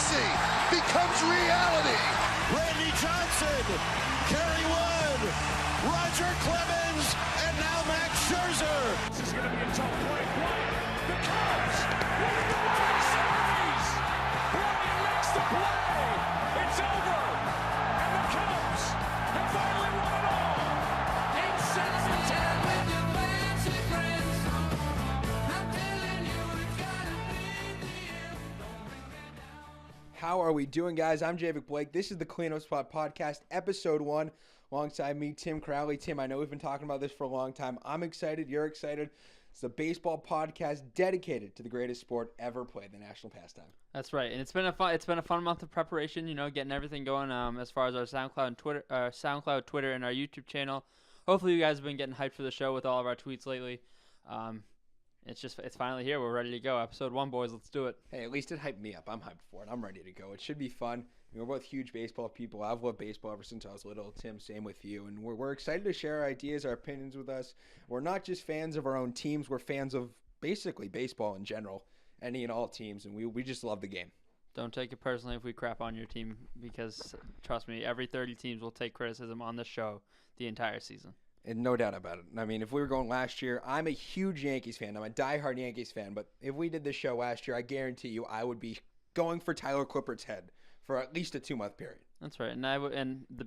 fantasy becomes reality. Randy Johnson, Kerry Wood, Roger Clemens, and now Max Scherzer. This is going to be a tough play. The Cubs winning the World Series. Bryant makes the play. It's over. And the Cubs have finally won it all. 8-7-10. How are we doing, guys? I'm Javik Blake. This is the Clean Up Spot Podcast, Episode 1, alongside me, Tim Crowley. Tim, I know we've been talking about this for a long time. I'm excited. You're excited. It's a baseball podcast dedicated to the greatest sport ever played, the national pastime. That's right, and it's been a fun month of preparation. You know, getting everything going as far as our SoundCloud and Twitter, and our YouTube channel. Hopefully, you guys have been getting hyped for the show with all of our tweets lately. It's finally here. We're ready to go. Episode 1, boys. Let's do it. Hey, at least it hyped me up. I'm hyped for it. I'm ready to go. It should be fun. We're both huge baseball people. I've loved baseball ever since I was little. Tim, same with you. And we're excited to share our ideas, our opinions with us. We're not just fans of our own teams. We're fans of basically baseball in general, any and all teams. And we just love the game. Don't take it personally if we crap on your team, because trust me, every 30 teams will take criticism on this show the entire season. And no doubt about it. I mean, if we were going last year, I'm a huge Yankees fan. I'm a diehard Yankees fan. But if we did this show last year, I guarantee you I would be going for Tyler Clippert's head for at least a 2-month period. That's right.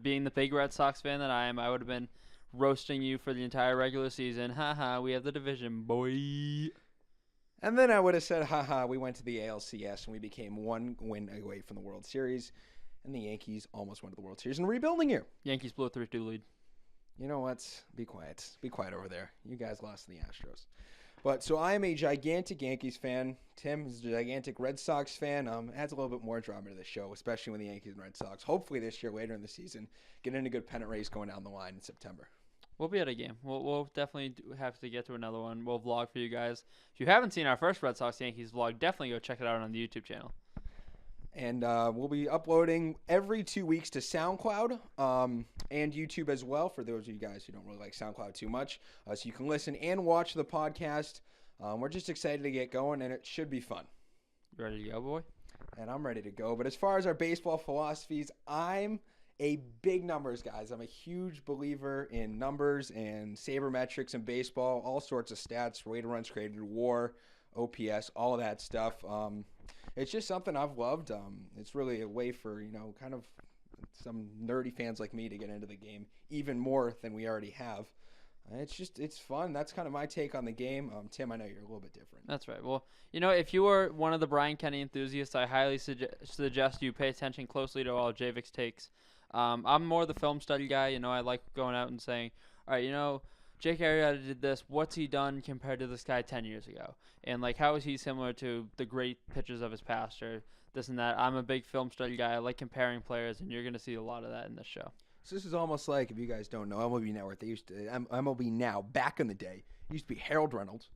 Being the big Red Sox fan that I am, I would have been roasting you for the entire regular season. Haha, we have the division, boy. And then I would have said, haha, we went to the ALCS and we became one win away from the World Series. And the Yankees almost went to the World Series in a rebuilding year. Yankees blew a 3-2 lead. You know what? Be quiet. Be quiet over there. You guys lost to the Astros. But so I am a gigantic Yankees fan. Tim is a gigantic Red Sox fan. It adds a little bit more drama to the show, especially when the Yankees and Red Sox, hopefully this year, later in the season, get in a good pennant race going down the line in September. We'll be at a game. We'll definitely have to get to another one. We'll vlog for you guys. If you haven't seen our first Red Sox-Yankees vlog, definitely go check it out on the YouTube channel. And we'll be uploading every 2 weeks to SoundCloud and YouTube as well, for those of you guys who don't really like SoundCloud too much. So you can listen and watch the podcast. We're just excited to get going, and it should be fun. You ready to go, boy? And I'm ready to go. But as far as our baseball philosophies, I'm a big numbers guy. I'm a huge believer in numbers and sabermetrics in baseball, all sorts of stats, weighted runs created, WAR, OPS, all of that stuff. It's just something I've loved. It's really a way for, kind of some nerdy fans like me to get into the game even more than we already have. It's fun. That's kind of my take on the game. Tim, I know you're a little bit different. That's right. Well, if you are one of the Brian Kenny enthusiasts, I highly suggest you pay attention closely to all Javik's takes. I'm more the film study guy. I like going out and saying, all right, Jake Arrieta did this. What's he done compared to this guy 10 years ago? And, how is he similar to the great pitchers of his past, or this and that? I'm a big film study guy. I like comparing players, and you're going to see a lot of that in this show. So this is almost like, if you guys don't know, MLB Network, they used to, MLB Now, back in the day, used to be Harold Reynolds,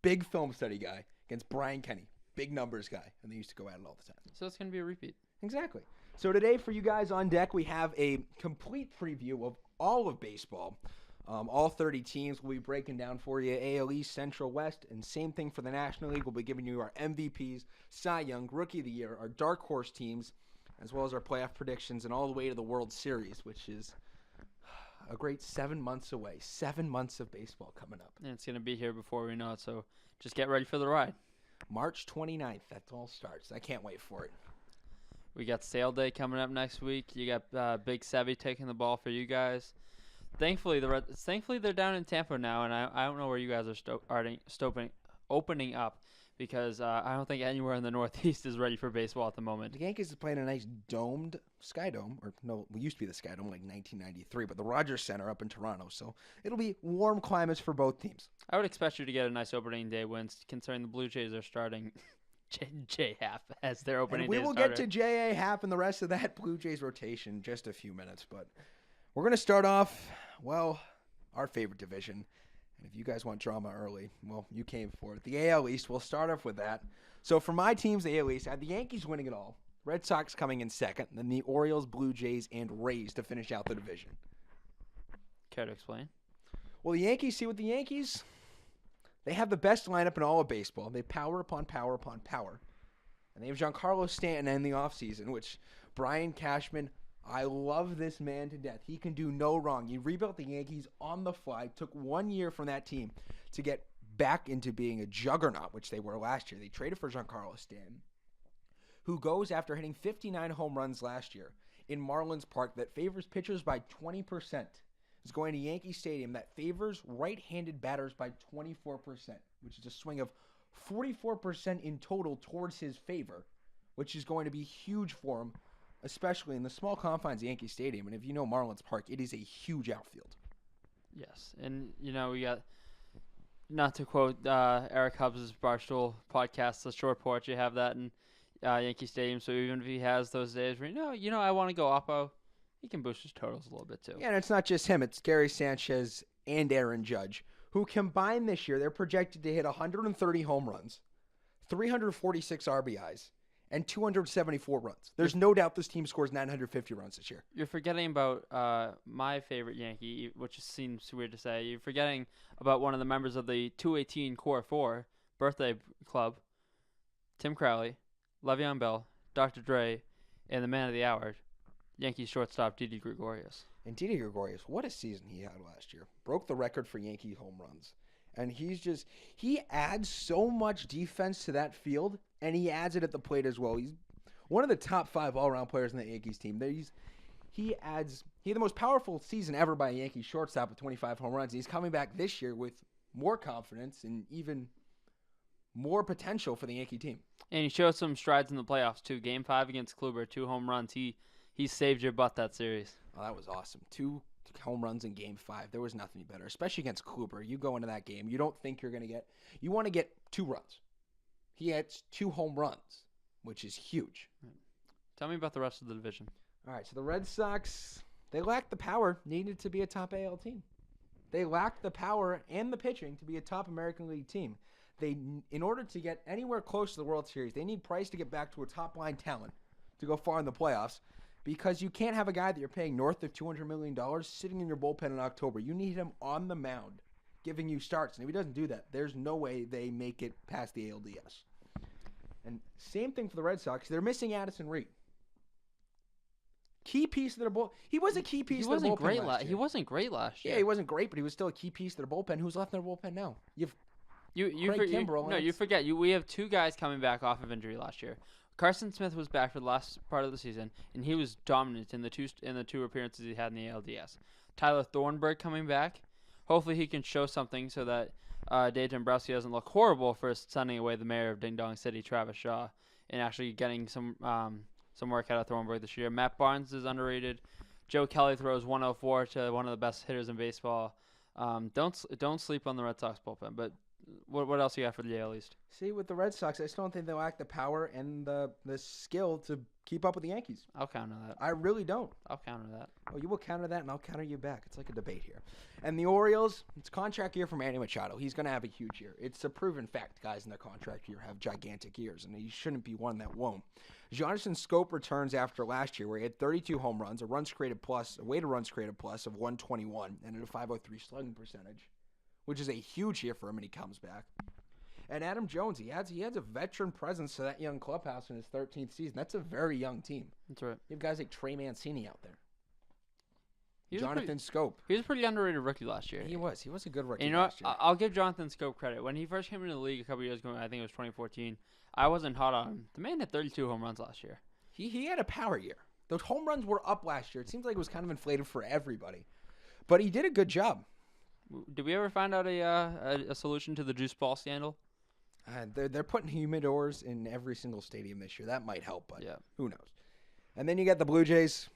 big film study guy, against Brian Kenny, big numbers guy, and they used to go at it all the time. So it's going to be a repeat. Exactly. So today, for you guys on deck, we have a complete preview of all of baseball. All 30 teams will be breaking down for you, AL East, Central, West, and same thing for the National League. We'll be giving you our MVPs, Cy Young, Rookie of the Year, our Dark Horse teams, as well as our playoff predictions, and all the way to the World Series, which is a great 7 months away. 7 months of baseball coming up. And it's going to be here before we know it, so just get ready for the ride. March 29th, that all starts. I can't wait for it. We got Sale Day coming up next week. You got Big Sevy taking the ball for you guys. Thankfully, they're down in Tampa now, and I don't know where you guys are opening up, because I don't think anywhere in the Northeast is ready for baseball at the moment. The Yankees are playing a nice domed Sky Dome, or no, it used to be the Sky Dome, like 1993, but the Rogers Center up in Toronto, so it'll be warm climates for both teams. I would expect you to get a nice opening day win, considering the Blue Jays are starting J. Happ as their opening day starter. We will get to J.A. Happ and the rest of that Blue Jays rotation in just a few minutes, but we're going to start off, our favorite division. And if you guys want drama early, you came for it. The AL East, we'll start off with that. So for my teams, the AL East, I had the Yankees winning it all. Red Sox coming in second, then the Orioles, Blue Jays, and Rays to finish out the division. Care to explain? Well, the Yankees, with the Yankees, they have the best lineup in all of baseball. They power upon power upon power. And they have Giancarlo Stanton in the offseason, which Brian Cashman, I love this man to death. He can do no wrong. He rebuilt the Yankees on the fly. Took 1 year from that team to get back into being a juggernaut, which they were last year. They traded for Giancarlo Stanton, who goes after hitting 59 home runs last year in Marlins Park that favors pitchers by 20%. Is going to Yankee Stadium that favors right-handed batters by 24%, which is a swing of 44% in total towards his favor, which is going to be huge for him, especially in the small confines of Yankee Stadium. And if you know Marlins Park, it is a huge outfield. Yes, and we got, not to quote Eric Hubbs' Barstool podcast, The Short Porch, you have that in Yankee Stadium, so even if he has those days where, I want to go oppo, he can boost his totals a little bit too. Yeah, and it's not just him. It's Gary Sanchez and Aaron Judge, who combined this year, they're projected to hit 130 home runs, 346 RBIs, and 274 runs. There's no doubt this team scores 950 runs this year. You're forgetting about my favorite Yankee, which seems weird to say. You're forgetting about one of the members of the 218 Core 4 birthday club, Tim Crowley, Le'Veon Bell, Dr. Dre, and the man of the hour, Yankees shortstop Didi Gregorius. And Didi Gregorius, what a season he had last year. Broke the record for Yankee home runs. And he adds so much defense to that field, and he adds it at the plate as well. He's one of the top 5 all-around players in the Yankees team. He had the most powerful season ever by a Yankee shortstop with 25 home runs. And he's coming back this year with more confidence and even more potential for the Yankee team. And he showed some strides in the playoffs too. Game 5 against Kluber, 2 home runs. He saved your butt that series. Oh, that was awesome. 2 home runs in Game 5. There was nothing better, especially against Kluber. You go into that game, you don't think you're going to get – you want to get 2 runs. He had 2 home runs, which is huge. Tell me about the rest of the division. All right, so the Red Sox, they lacked the power needed to be a top AL team. They lacked the power and the pitching to be a top American League team. In order to get anywhere close to the World Series, they need Price to get back to a top-line talent to go far in the playoffs. Because you can't have a guy that you're paying north of $200 million sitting in your bullpen in October. You need him on the mound, giving you starts. And if he doesn't do that, there's no way they make it past the ALDS. And same thing for the Red Sox. They're missing Addison Reed. Key piece of their bullpen. He was a key piece of their bullpen last year. He wasn't great last year. Yeah, he wasn't great, but he was still a key piece of their bullpen. Who's left in their bullpen now? You forget. We have 2 guys coming back off of injury last year. Carson Smith was back for the last part of the season, and he was dominant in the two appearances he had in the ALDS. Tyler Thornburg coming back. Hopefully he can show something so that Dave Dombrowski doesn't look horrible for sending away the mayor of Ding Dong City, Travis Shaw, and actually getting some work out of Thornburg this year. Matt Barnes is underrated. Joe Kelly throws 104 to one of the best hitters in baseball. Don't sleep on the Red Sox bullpen, but what else you got for the AL East? See, with the Red Sox, I still don't think they lack the power and the skill to keep up with the Yankees. I'll counter that. I really don't. I'll counter that. Oh, you will counter that, and I'll counter you back. It's like a debate here. And the Orioles, it's contract year for Manny Machado. He's going to have a huge year. It's a proven fact guys in their contract year have gigantic years, and he shouldn't be one that won't. Jonathan Scope returns after last year where he had 32 home runs, a weighted runs created plus of 121, and a .503 slugging percentage, which is a huge year for him, and he comes back. And Adam Jones, he adds a veteran presence to that young clubhouse in his 13th season. That's a very young team. That's right. You have guys like Trey Mancini out there. Jonathan Scope. He was a pretty underrated rookie last year. He was. He was a good rookie last year. I'll give Jonathan Scope credit. When he first came into the league a couple years ago, I think it was 2014, I wasn't hot on him. The man had 32 home runs last year. He had a power year. Those home runs were up last year. It seems like it was kind of inflated for everybody. But he did a good job. Did we ever find out a solution to the juice ball scandal? They're putting humidors in every single stadium this year. That might help, but yeah. Who knows? And then you got the Blue Jays.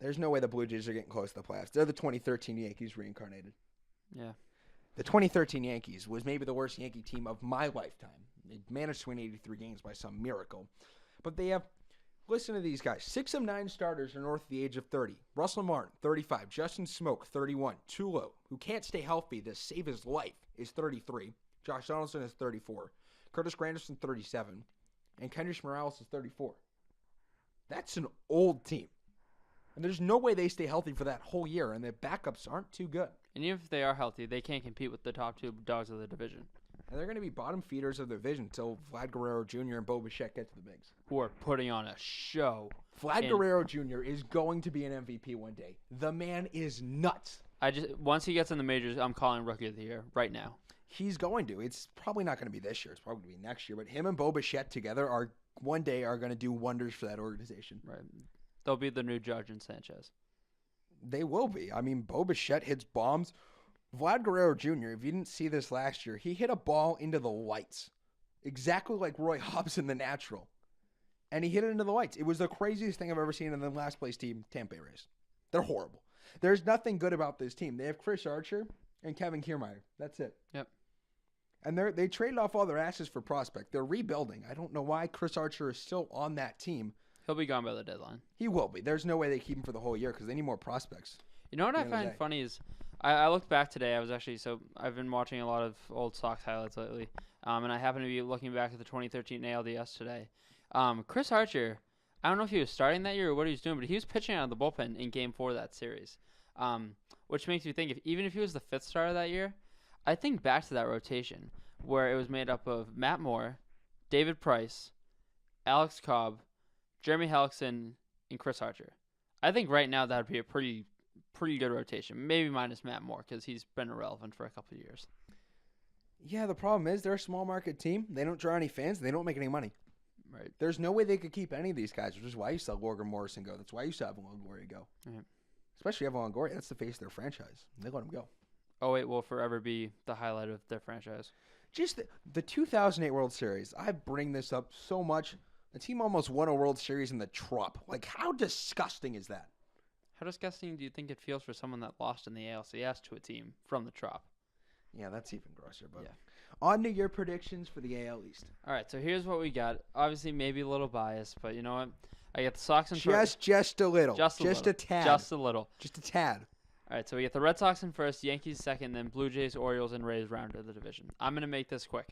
There's no way the Blue Jays are getting close to the playoffs. They're the 2013 Yankees reincarnated. Yeah. The 2013 Yankees was maybe the worst Yankee team of my lifetime. They managed to win 83 games by some miracle. But they have, listen to these guys. 6 of 9 starters are north of the age of 30. Russell Martin, 35. Justin Smoke, 31. Tulo, who can't stay healthy to save his life, is 33. Josh Donaldson is 34. Curtis Granderson, 37. And Kendrys Morales is 34. That's an old team. And there's no way they stay healthy for that whole year, and their backups aren't too good. And even if they are healthy, they can't compete with the top 2 dogs of the division. And they're going to be bottom feeders of the division until Vlad Guerrero Jr. and Bo Bichette get to the bigs. Who are putting on a show. Vlad Guerrero Jr. is going to be an MVP one day. The man is nuts. Once he gets in the majors, I'm calling Rookie of the Year right now. He's going to. It's probably not going to be this year. It's probably going to be next year. But him and Bo Bichette together one day are going to do wonders for that organization. Right. They'll be the new Judge and Sanchez. They will be. I mean, Bo Bichette hits bombs. Vlad Guerrero Jr., if you didn't see this last year, he hit a ball into the lights. Exactly like Roy Hobbs in The Natural. And he hit it into the lights. It was the craziest thing I've ever seen in the last place team, Tampa Bay Rays. They're horrible. There's nothing good about this team. They have Chris Archer and Kevin Kiermaier. That's it. Yep. And they traded off all their asses for prospect. They're rebuilding. I don't know why Chris Archer is still on that team. He'll be gone by the deadline. He will be. There's no way they keep him for the whole year because they need more prospects. You know what I find funny is I looked back today. I've been watching a lot of old Sox highlights lately, and I happened to be looking back at the 2013 ALDS today. Chris Archer, I don't know if he was starting that year or what he was doing, but he was pitching out of the bullpen in Game 4 of that series, which makes me think even if he was the fifth starter that year, I think back to that rotation where it was made up of Matt Moore, David Price, Alex Cobb, Jeremy Hellickson, and Chris Archer. I think right now that would be a pretty good rotation, maybe minus Matt Moore because he's been irrelevant for a couple of years. Yeah, the problem is they're a small market team. They don't draw any fans. And they don't make any money. Right. There's no way they could keep any of these guys, which is why you saw Logan Morrison go. That's why you saw Evan Longoria go. Right. Especially Evan Longoria. That's the face of their franchise. They let him go. Oh, it will forever be the highlight of their franchise. Just the 2008 World Series. I bring this up so much. The team almost won a World Series in the Trop. Like, how disgusting is that? How disgusting do you think it feels for someone that lost in the ALCS to a team from the Trop? Yeah, that's even grosser. But yeah. On to your predictions for the AL East. All right, so here's what we got. Obviously, maybe a little biased, but you know what? I got the Sox in first. Just a little. Just a tad. Just a little. Just a tad. All right, so we get the Red Sox in first, Yankees second, then Blue Jays, Orioles, and Rays round of the division. I'm going to make this quick.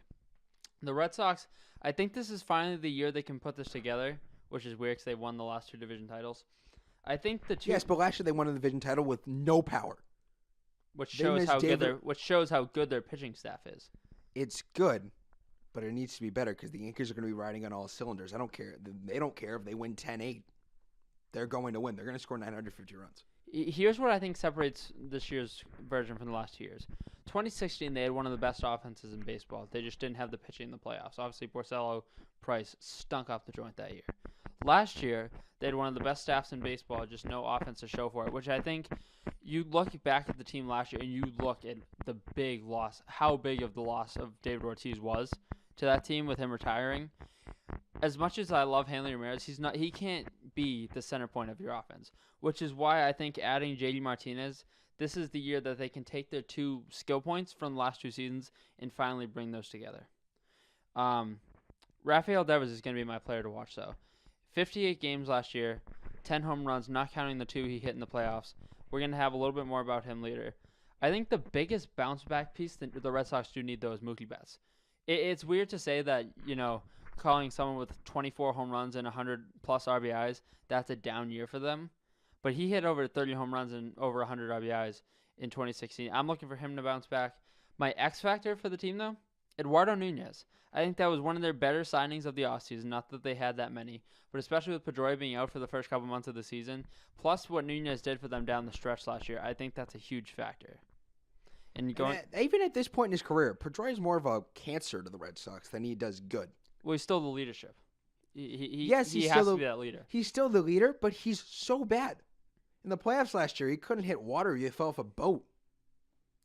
The Red Sox, I think this is finally the year they can put this together, which is weird because they won the last two division titles. I think the two. Yes, but last year they won the division title with no power. Which shows how good their pitching staff is. It's good, but it needs to be better because the Yankees are going to be riding on all cylinders. I don't care. They don't care if they win 10-8. They're going to win. They're going to score 950 runs. Here's what I think separates this year's version from the last 2 years. 2016, they had one of the best offenses in baseball. They just didn't have the pitching in the playoffs. Obviously, Porcello, Price stunk off the joint that year. Last year, they had one of the best staffs in baseball, just no offense to show for it, which I think you look back at the team last year and you look at the big loss, how big of the loss of David Ortiz was to that team with him retiring. As much as I love Hanley Ramirez, he can't be the center point of your offense, which is why I think adding JD Martinez, this is the year that they can take their two skill points from the last two seasons and finally bring those together. Rafael Devers is going to be my player to watch, though. 58 games last year, 10 home runs, not counting the 2 he hit in the playoffs. We're going to have a little bit more about him later. I think the biggest bounce-back piece that the Red Sox do need, though, is Mookie Betts. It's weird to say that, calling someone with 24 home runs and 100-plus RBIs, that's a down year for them. But he hit over 30 home runs and over 100 RBIs in 2016. I'm looking for him to bounce back. My X factor for the team, though, Eduardo Nunez. I think that was one of their better signings of the offseason. Not that they had that many, but especially with Pedroia being out for the first couple months of the season, plus what Nunez did for them down the stretch last year, I think that's a huge factor. And even at this point in his career, Pedroia is more of a cancer to the Red Sox than he does good. Well, he's still the leadership. He has to be that leader. He's still the leader, but he's so bad. In the playoffs last year, he couldn't hit water. He fell off a boat.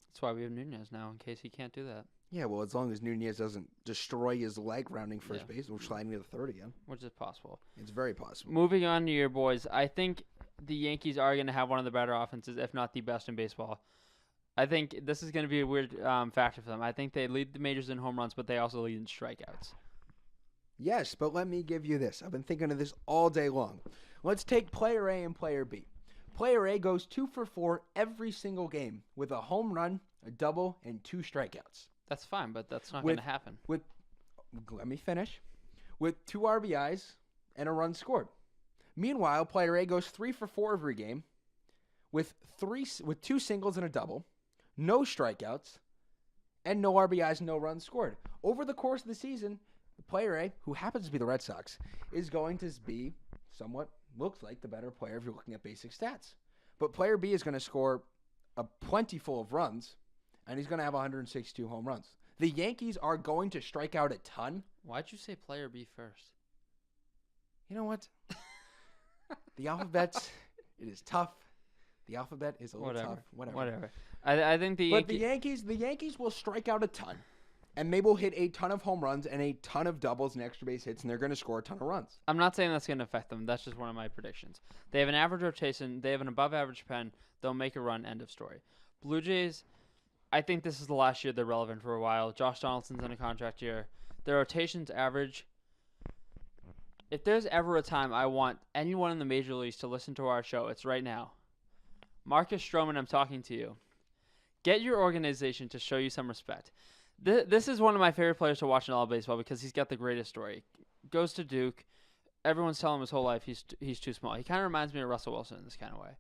That's why we have Nunez now, in case he can't do that. Yeah, well, as long as Nunez doesn't destroy his leg rounding first base, or sliding to the third again. Which is possible. It's very possible. Moving on to your boys, I think the Yankees are going to have one of the better offenses, if not the best in baseball. I think this is going to be a weird factor for them. I think they lead the majors in home runs, but they also lead in strikeouts. Yes, but let me give you this. I've been thinking of this all day long. Let's take player A and player B. Player A goes 2 for 4 every single game with a home run, a double, and 2 strikeouts. That's fine, but that's not going to happen. Let me finish. With 2 RBIs and a run scored. Meanwhile, player A goes 3 for 4 every game with 2 singles and a double, no strikeouts, and no RBIs, no runs scored. Over the course of the season, player A, who happens to be the Red Sox, is going to be somewhat looks like the better player if you're looking at basic stats. But player B is going to score a plentiful of runs, and he's going to have 162 home runs. The Yankees are going to strike out a ton. Why'd you say player B first? You know what? The alphabet, it is tough. The alphabet is a little tough. Whatever. I think the Yankees will strike out a ton, and they will hit a ton of home runs and a ton of doubles and extra base hits, and they're going to score a ton of runs. I'm not saying that's going to affect them. That's just one of my predictions. They have an average rotation. They have an above-average pen. They'll make a run. End of story. Blue Jays, I think this is the last year they're relevant for a while. Josh Donaldson's in a contract year. Their rotation's average. If there's ever a time I want anyone in the major leagues to listen to our show, it's right now. Marcus Stroman, I'm talking to you. Get your organization to show you some respect. This is one of my favorite players to watch in all baseball because he's got the greatest story. Goes to Duke. Everyone's telling him his whole life he's too small. He kind of reminds me of Russell Wilson in this kind of way.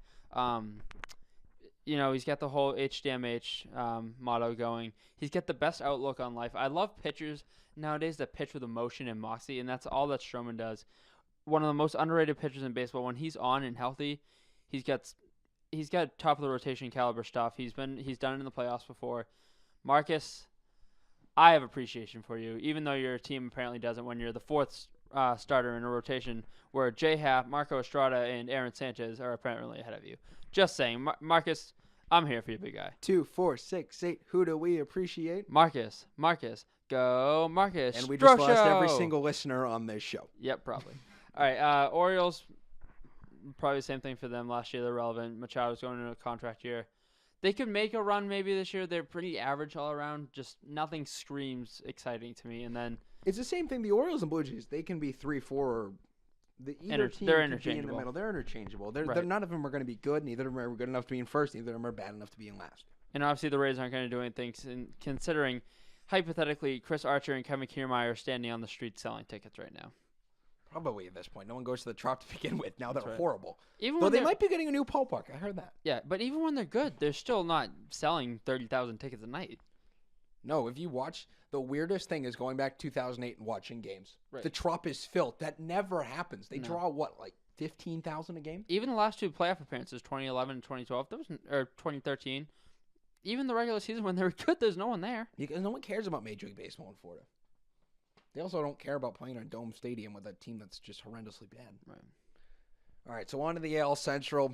He's got the whole HDMH motto going. He's got the best outlook on life. I love pitchers nowadays that pitch with emotion and moxie, and that's all that Stroman does. One of the most underrated pitchers in baseball. When he's on and healthy, he's got top of the rotation caliber stuff. He's done it in the playoffs before. Marcus, I have appreciation for you, even though your team apparently doesn't when you're the fourth starter in a rotation where J. Happ, Marco Estrada, and Aaron Sanchez are apparently ahead of you. Just saying, Marcus, I'm here for you, big guy. 2, 4, 6, 8. Who do we appreciate? Marcus, go Marcus. And we just lost every single listener on this show. Yep, probably. All right, Orioles, probably the same thing for them. Last year they're relevant. Machado's going into a contract year. They could make a run maybe this year. They're pretty average all around. Just nothing screams exciting to me. And then it's the same thing. The Orioles and Blue Jays, they can be 3, 4, or either team they're can be in the middle. They're interchangeable. None of them are going to be good. Neither of them are good enough to be in first. Neither of them are bad enough to be in last. And obviously the Rays aren't going to do anything. Considering, hypothetically, Chris Archer and Kevin Kiermaier are standing on the street selling tickets right now. Probably at this point. No one goes to the Trop to begin with. Now they're horrible. Though they might be getting a new ballpark. I heard that. Yeah, but even when they're good, they're still not selling 30,000 tickets a night. No, if you watch, the weirdest thing is going back to 2008 and watching games. Right. The Trop is filled. That never happens. They draw, 15,000 a game? Even the last two playoff appearances, 2011 and 2012, or 2013, even the regular season when they were good, there's no one there. Because no one cares about Major League Baseball in Florida. They also don't care about playing in a dome stadium with a team that's just horrendously bad. Right. All right, so on to the AL Central.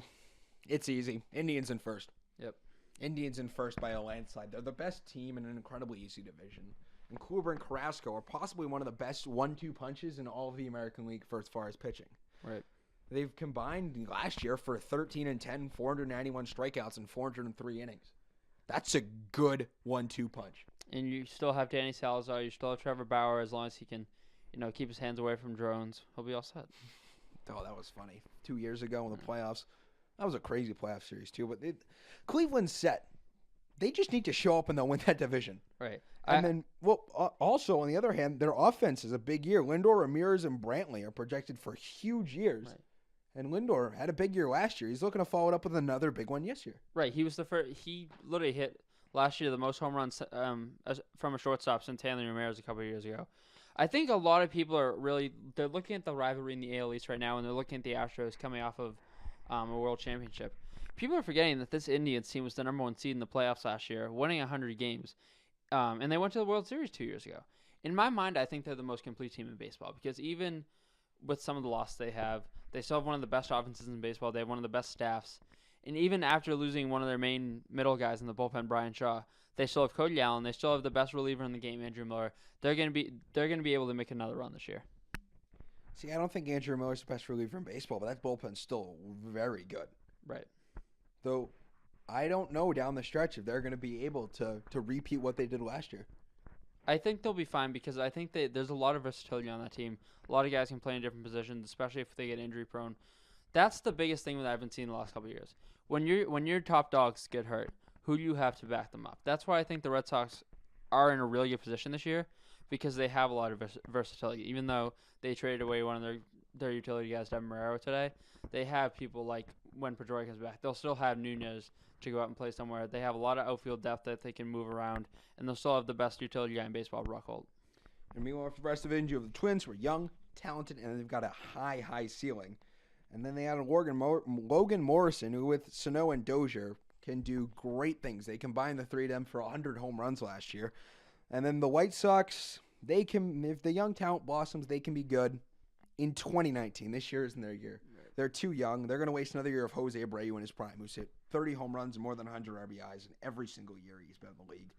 It's easy. Indians in first. Yep. Indians in first by a landslide. They're the best team in an incredibly easy division. And Kluber and Carrasco are possibly one of the best 1-2 punches in all of the American League for as far as pitching. Right. They've combined last year for 13-10, 491 strikeouts and 403 innings. That's a good 1-2 punch. And you still have Danny Salazar. You still have Trevor Bauer. As long as he can, keep his hands away from drones, he'll be all set. Oh, that was funny. 2 years ago in the playoffs. That was a crazy playoff series, too. But Cleveland's set. They just need to show up and they'll win that division. Right. Also, on the other hand, their offense is a big year. Lindor, Ramirez, and Brantley are projected for huge years. Right. And Lindor had a big year last year. He's looking to follow it up with another big one this year. Right. He was the first. He literally hit last year the most home runs from a shortstop since Hanley Ramirez a couple of years ago. I think a lot of people they're looking at the rivalry in the AL East right now, and they're looking at the Astros coming off of a World Championship. People are forgetting that this Indians team was the number 1 seed in the playoffs last year, winning 100 games, and they went to the World Series 2 years ago. In my mind, I think they're the most complete team in baseball because even with some of the losses they have, they still have one of the best offenses in baseball. They have one of the best staffs. And even after losing one of their main middle guys in the bullpen, Brian Shaw, they still have Cody Allen. They still have the best reliever in the game, Andrew Miller. They're going to be able to make another run this year. See, I don't think Andrew Miller's the best reliever in baseball, but that bullpen's still very good. Right. Though I don't know down the stretch if they're going to be able to repeat what they did last year. I think they'll be fine because I think there's a lot of versatility on that team. A lot of guys can play in different positions, especially if they get injury prone. That's the biggest thing that I've been seeing the last couple of years. When your top dogs get hurt, who do you have to back them up? That's why I think the Red Sox are in a really good position this year because they have a lot of versatility. Even though they traded away one of their utility guys, Devin Marrero, today, they have people like when Pedroia comes back. They'll still have Nunez to go out and play somewhere. They have a lot of outfield depth that they can move around, and they'll still have the best utility guy in baseball, Rockhold. And meanwhile, for the rest of it, you have the Twins, who are young, talented, and they've got a high ceiling. And then they added Logan Morrison, who with Sano and Dozier can do great things. They combined the three of them for 100 home runs last year. And then the White Sox, they can, if the young talent blossoms, they can be good in 2019. This year isn't their year. Right. They're too young. They're going to waste another year of Jose Abreu in his prime, who's hit 30 home runs and more than 100 RBIs in every single year he's been in the league.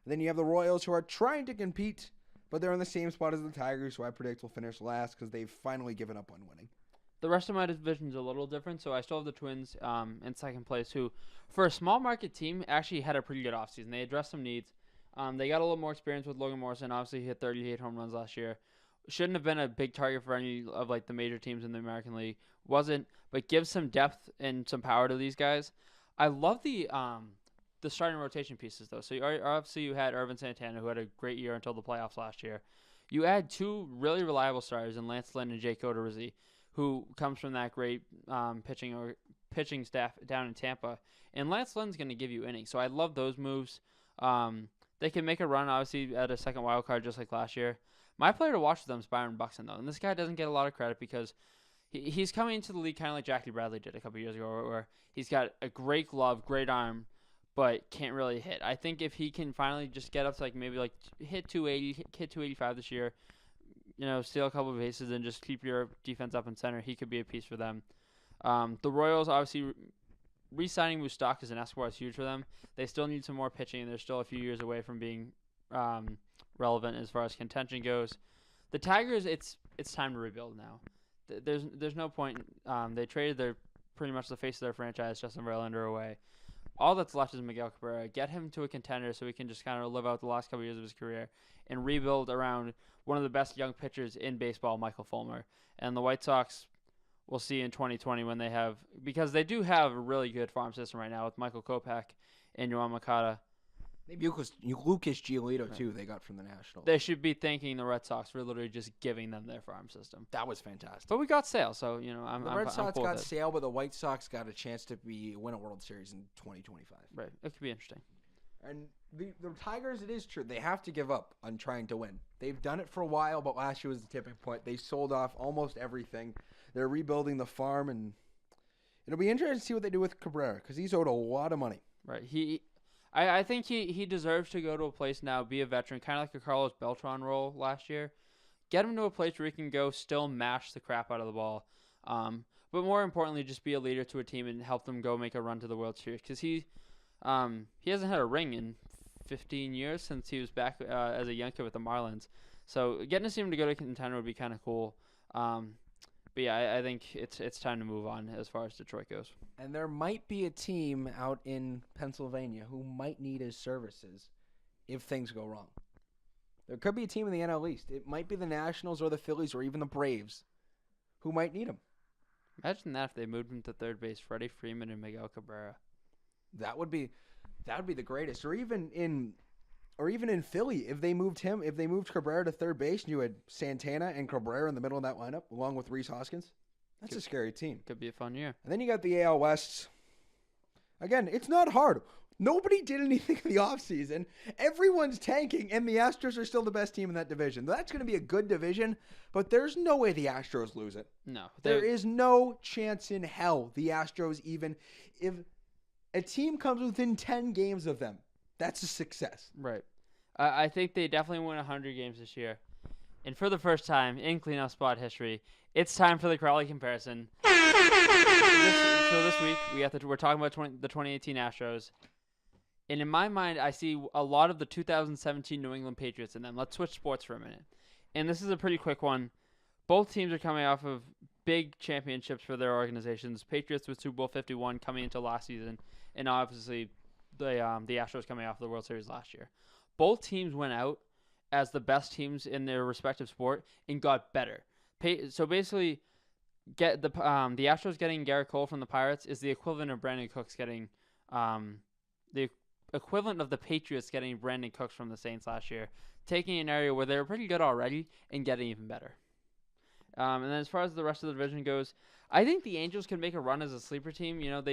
And then you have the Royals, who are trying to compete, but they're in the same spot as the Tigers, who I predict will finish last because they've finally given up on winning. The rest of my division is a little different, so I still have the Twins in second place, who, for a small market team, actually had a pretty good offseason. They addressed some needs. They got a little more experience with Logan Morrison. Obviously, he hit 38 home runs last year. Shouldn't have been a big target for any of like the major teams in the American League. Wasn't, but gives some depth and some power to these guys. I love the starting rotation pieces, though. So obviously you had Irvin Santana, who had a great year until the playoffs last year. You add two really reliable starters in Lance Lynn and Jake Odorizzi, who comes from that great pitching staff down in Tampa. And Lance Lynn's going to give you innings. So I love those moves. They can make a run, obviously, at a second wild card just like last year. My player to watch with them is Byron Buxton, though. And this guy doesn't get a lot of credit because he's coming into the league kind of like Jackie Bradley did a couple years ago, where he's got a great glove, great arm, but can't really hit. I think if he can finally just get up to maybe hit 280, hit 285 this year, steal a couple of bases and just keep your defense up in center, he could be a piece for them. The Royals, obviously, re-signing Moustakas and Escobar is huge for them. They still need some more pitching, and they're still a few years away from being relevant as far as contention goes. The Tigers, it's time to rebuild now. There's no point. They traded pretty much the face of their franchise, Justin Verlander, away. All that's left is Miguel Cabrera. Get him to a contender so he can just kind of live out the last couple of years of his career and rebuild around one of the best young pitchers in baseball, Michael Fulmer. And the White Sox, we'll see in 2020 when they have, because they do have a really good farm system right now with Michael Kopech and Yoan Moncada. Maybe Lucas Giolito, too, they got from the Nationals. They should be thanking the Red Sox for literally just giving them their farm system. That was fantastic. But we got Sale, so, the Red Sox got Sale, but the White Sox got a chance to win a World Series in 2025. Right. It could be interesting. And the Tigers, it is true. They have to give up on trying to win. They've done it for a while, but last year was the tipping point. They sold off almost everything. They're rebuilding the farm, and it'll be interesting to see what they do with Cabrera because he's owed a lot of money. Right. I think he deserves to go to a place now, be a veteran, kind of like a Carlos Beltran role last year. Get him to a place where he can go still mash the crap out of the ball. But more importantly, just be a leader to a team and help them go make a run to the World Series. Because he hasn't had a ring in 15 years since he was back as a young kid with the Marlins. So getting to see him to go to contender would be kind of cool. But yeah, I think it's time to move on as far as Detroit goes. And there might be a team out in Pennsylvania who might need his services if things go wrong. There could be a team in the NL East. It might be the Nationals or the Phillies or even the Braves who might need him. Imagine that if they moved him to third base, Freddie Freeman and Miguel Cabrera. That would be the greatest. Or even in Philly, if they moved Cabrera to third base and you had Santana and Cabrera in the middle of that lineup, along with Rhys Hoskins, that's a scary team. Could be a fun year. And then you got the AL West. Again, it's not hard. Nobody did anything in the offseason. Everyone's tanking, and the Astros are still the best team in that division. That's going to be a good division, but there's no way the Astros lose it. No. There is no chance in hell the Astros, even if a team comes within 10 games of them, that's a success. Right. I think they definitely win 100 games this year. And for the first time in cleanup spot history, it's time for the Crowley Comparison. So this week, we're talking about the 2018 Astros. And in my mind, I see a lot of the 2017 New England Patriots in them. Let's switch sports for a minute. And this is a pretty quick one. Both teams are coming off of big championships for their organizations. Patriots with Super Bowl 51 coming into last season. And obviously, the Astros coming off the World Series last year. Both teams went out as the best teams in their respective sport and got better. So basically, the Astros getting Garrett Cole from the Pirates is the equivalent of Brandon Cooks getting the equivalent of the Patriots getting Brandon Cooks from the Saints last year, taking an area where they were pretty good already and getting even better. And then as far as the rest of the division goes, I think the Angels can make a run as a sleeper team. You know,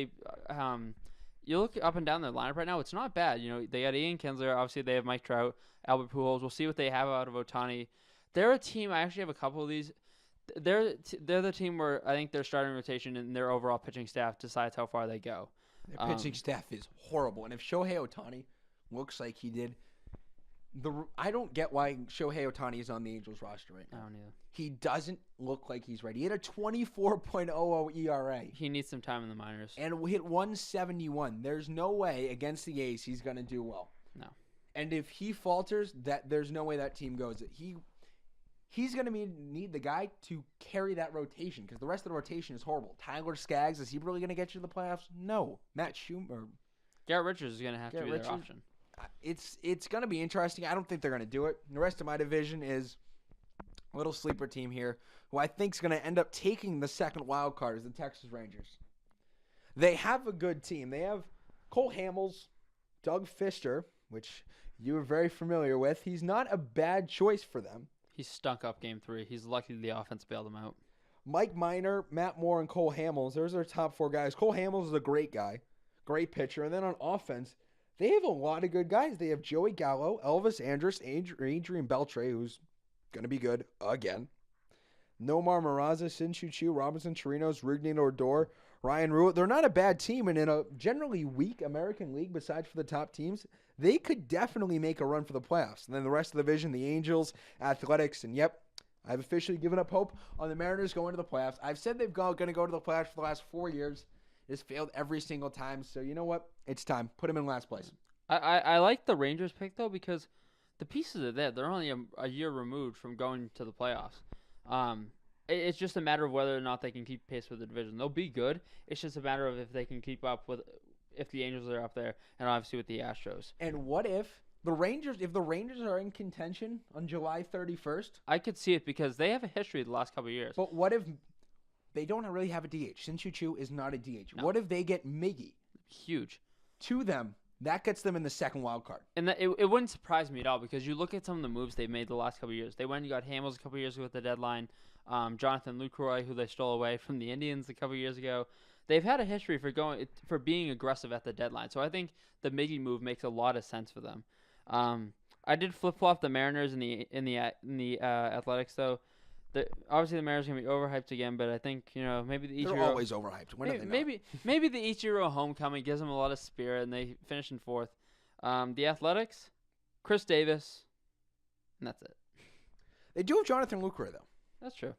you look up and down their lineup right now, it's not bad. You know, they got Ian Kinsler. Obviously, they have Mike Trout, Albert Pujols. We'll see what they have out of Ohtani. They're a team. I actually have a couple of these. They're the team where I think their starting rotation and their overall pitching staff decides how far they go. Their pitching staff is horrible. And if Shohei Ohtani looks like he did, I don't get why Shohei Ohtani is on the Angels roster right now. I don't either. He doesn't look like he's ready. He had a 24.00 ERA. He needs some time in the minors. And we hit 171. There's no way against the A's he's going to do well. No. And if he falters, there's no way that team goes. He's going to need the guy to carry that rotation because the rest of the rotation is horrible. Tyler Skaggs, is he really going to get you to the playoffs? No. Matt Schumer. Garrett Richards is going to have to be their option. It's going to be interesting. I don't think they're going to do it. The rest of my division is a little sleeper team here who I think is going to end up taking the second wild card is the Texas Rangers. They have a good team. They have Cole Hamels, Doug Fister, which you are very familiar with. He's not a bad choice for them. He stunk up Game 3. He's lucky the offense bailed him out. Mike Minor, Matt Moore, and Cole Hamels. There's their top four guys. Cole Hamels is a great guy, great pitcher. And then on offense, they have a lot of good guys. They have Joey Gallo, Elvis Andrus, Adrian Beltre, who's going to be good again. Nomar Maraza, Shin-Soo Choo, Robinson Chirinos, Rougned Odor, Ryan Rule. They're not a bad team, and in a generally weak American League, besides for the top teams, they could definitely make a run for the playoffs. And then the rest of the division, the Angels, Athletics, and yep, I've officially given up hope on the Mariners going to the playoffs. I've said they're going to go to the playoffs for the last 4 years. It's failed every single time. So you know what? It's time. Put them in last place. I like the Rangers pick, though, because the pieces are there. They're only a year removed from going to the playoffs. It's just a matter of whether or not they can keep pace with the division. They'll be good. It's just a matter of if they can keep up with if the Angels are up there and obviously with the Astros. And what if the Rangers are in contention on July 31st? I could see it because they have a history the last couple of years. But what if they don't really have a DH? Shin-Soo Choo is not a DH. No. What if they get Miggy? Huge. To them, that gets them in the second wild card. And it wouldn't surprise me at all because you look at some of the moves they've made the last couple of years. They went and got Hamels a couple of years ago at the deadline. Jonathan Lucroy, who they stole away from the Indians a couple of years ago. They've had a history for being aggressive at the deadline. So I think the Miggy move makes a lot of sense for them. I did flip-flop the Mariners in the Athletics, though. Obviously, the Mariners are going to be overhyped again, but I think, maybe the Ichiro... They're always overhyped. When are they not? Maybe the Ichiro homecoming gives them a lot of spirit, and they finish in fourth. The Athletics, Chris Davis, and that's it. They do have Jonathan Lucroy, though. That's true.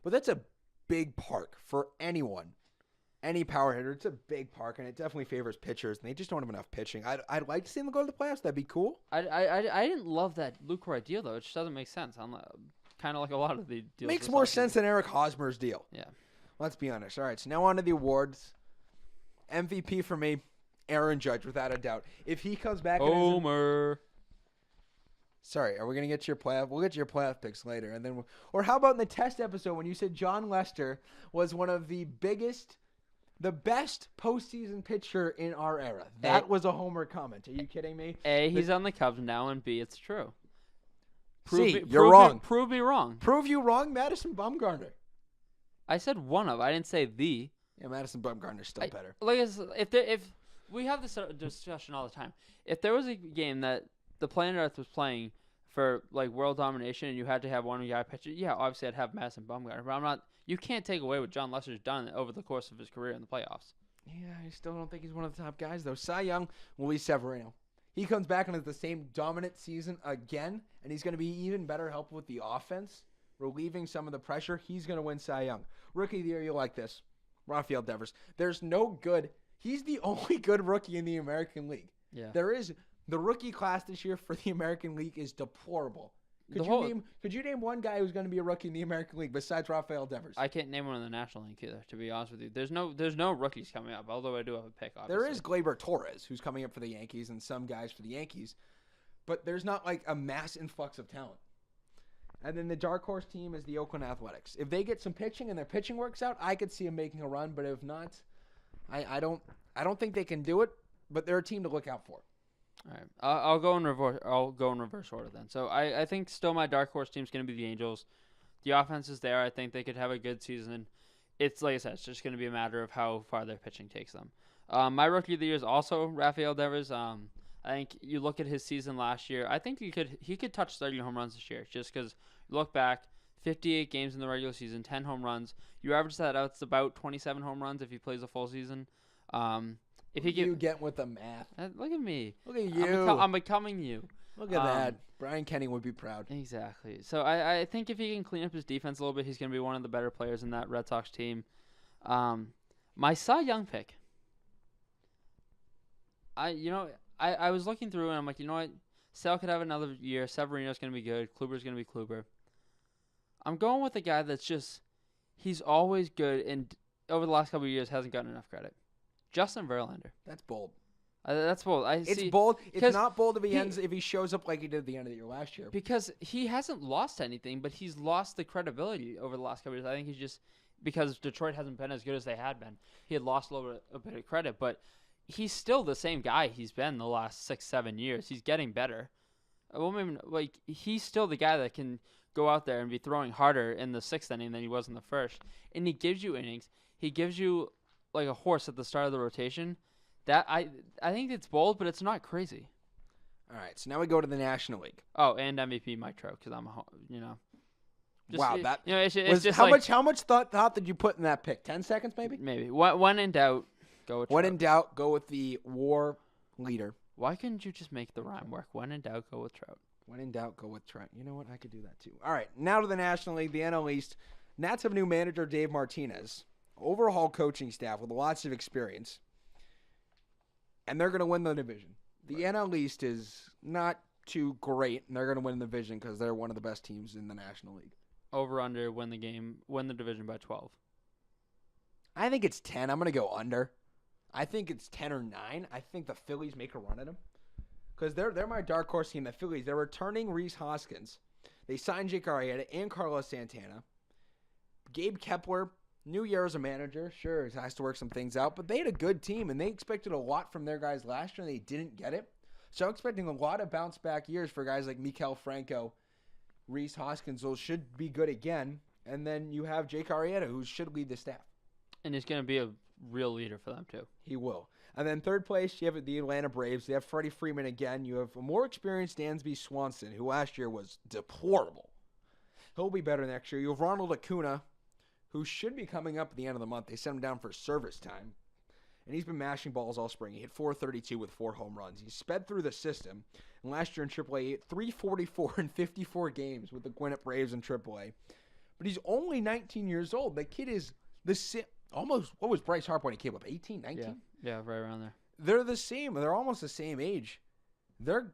But that's a big park for anyone. Any power hitter. It's a big park, and it definitely favors pitchers, and they just don't have enough pitching. I'd like to see them go to the playoffs. That'd be cool. I didn't love that Lucroy deal, though. It just doesn't make sense. I'm kind of like a lot of the deals. Makes more sense than Eric Hosmer's deal. Yeah. Let's be honest. All right, so now on to the awards. MVP for me, Aaron Judge, without a doubt. If he comes back... Homer. Sorry, are we going to get to your playoff? We'll get to your playoff picks later. And then, or how about in the test episode when you said John Lester was one of the best postseason pitcher in our era? That was a Homer comment. Are you kidding me? A, he's on the Cubs now, and B, it's true. You're wrong. Prove me wrong. Prove you wrong, Madison Bumgarner. I said one of. I didn't say the. Yeah, Madison Bumgarner's still better. Like if we have this discussion all the time, if there was a game that the planet Earth was playing for like world domination and you had to have one guy pitch it, yeah, obviously I'd have Madison Bumgarner. But I'm not. You can't take away what John Lester's done over the course of his career in the playoffs. Yeah, I still don't think he's one of the top guys though. Cy Young, Luis Severino. He comes back and has the same dominant season again, and he's going to be even better help with the offense, relieving some of the pressure. He's going to win Cy Young. Rookie of the year, you like this. Rafael Devers. There's no good. He's the only good rookie in the American League. Yeah. The rookie class this year for the American League is deplorable. Could you name one guy who's going to be a rookie in the American League besides Rafael Devers? I can't name one in the National League either, to be honest with you. There's no rookies coming up, although I do have a pick, obviously. There is Gleyber Torres, who's coming up for the Yankees, and some guys for the Yankees. But there's not like a mass influx of talent. And then the dark horse team is the Oakland Athletics. If they get some pitching and their pitching works out, I could see them making a run. But if not, I don't think they can do it. But they're a team to look out for. All right, I'll go in reverse order then. So I think still my dark horse team is going to be the Angels. The offense is there. I think they could have a good season. It's like I said, it's just going to be a matter of how far their pitching takes them. My rookie of the year is also Rafael Devers. I think you look at his season last year. I think he could touch 30 home runs this year. Just because you look back, 58 games in the regular season, 10 home runs. You average that out, it's about 27 home runs if he plays a full season. If he you get with the math. Look at me. Look at you. I'm becoming you. Look at that. Brian Kenny would be proud. Exactly. So I think if he can clean up his defense a little bit, he's going to be one of the better players in that Red Sox team. My Cy Young pick. I was looking through and I'm like, you know what? Sale could have another year. Severino's going to be good. Kluber's going to be Kluber. I'm going with a guy that's just, he's always good and over the last couple of years hasn't gotten enough credit. Justin Verlander. That's bold. That's bold. It's bold. It's not bold if he shows up like he did at the end of the year last year. Because he hasn't lost anything, but he's lost the credibility over the last couple of years. I think he's just, because Detroit hasn't been as good as they had been, he had lost a bit of credit. But he's still the same guy he's been the last 6-7 years. He's getting better. Well, maybe, he's still the guy that can go out there and be throwing harder in the 6th inning than he was in the 1st. And he gives you innings. He gives you like a horse at the start of the rotation. That I think it's bold, but it's not crazy. All right, so now we go to the National League. Oh, and MVP Mike Trout, because Just, wow, that it's just how much thought did you put in that pick? 10 seconds, maybe. Maybe. When in doubt, go with Trout. When in doubt, go with the WAR leader. Why couldn't you just make the rhyme work? When in doubt, go with Trout. When in doubt, go with Trout. You know what? I could do that too. All right, now to the National League, the NL East. Nats have a new manager, Dave Martinez. Overhaul coaching staff with lots of experience. And they're going to win the division. The NL East is not too great, and they're going to win the division because they're one of the best teams in the National League. Over, under, win the division by 12. I think it's 10. I'm going to go under. I think it's 10 or 9. I think the Phillies make a run at them. Because they're my dark horse team, the Phillies. They're returning Rhys Hoskins. They signed Jake Arrieta and Carlos Santana. Gabe Kepler, new year as a manager. Sure, he has to work some things out. But they had a good team, and they expected a lot from their guys last year, and they didn't get it. So I'm expecting a lot of bounce-back years for guys like Maikel Franco. Rhys Hoskins should be good again. And then you have Jake Arrieta, who should lead the staff. And he's going to be a real leader for them, too. He will. And then third place, you have the Atlanta Braves. They have Freddie Freeman again. You have a more experienced Dansby Swanson, who last year was deplorable. He'll be better next year. You have Ronald Acuna, who should be coming up at the end of the month. They sent him down for service time. And he's been mashing balls all spring. He hit .432 with 4 home runs. He sped through the system. And last year in AAA, he hit .344 in 54 games with the Gwinnett Braves in AAA. But he's only 19 years old. That kid is almost, what was Bryce Harper when he came up? 18, 19? Yeah, right around there. They're the same. They're almost the same age.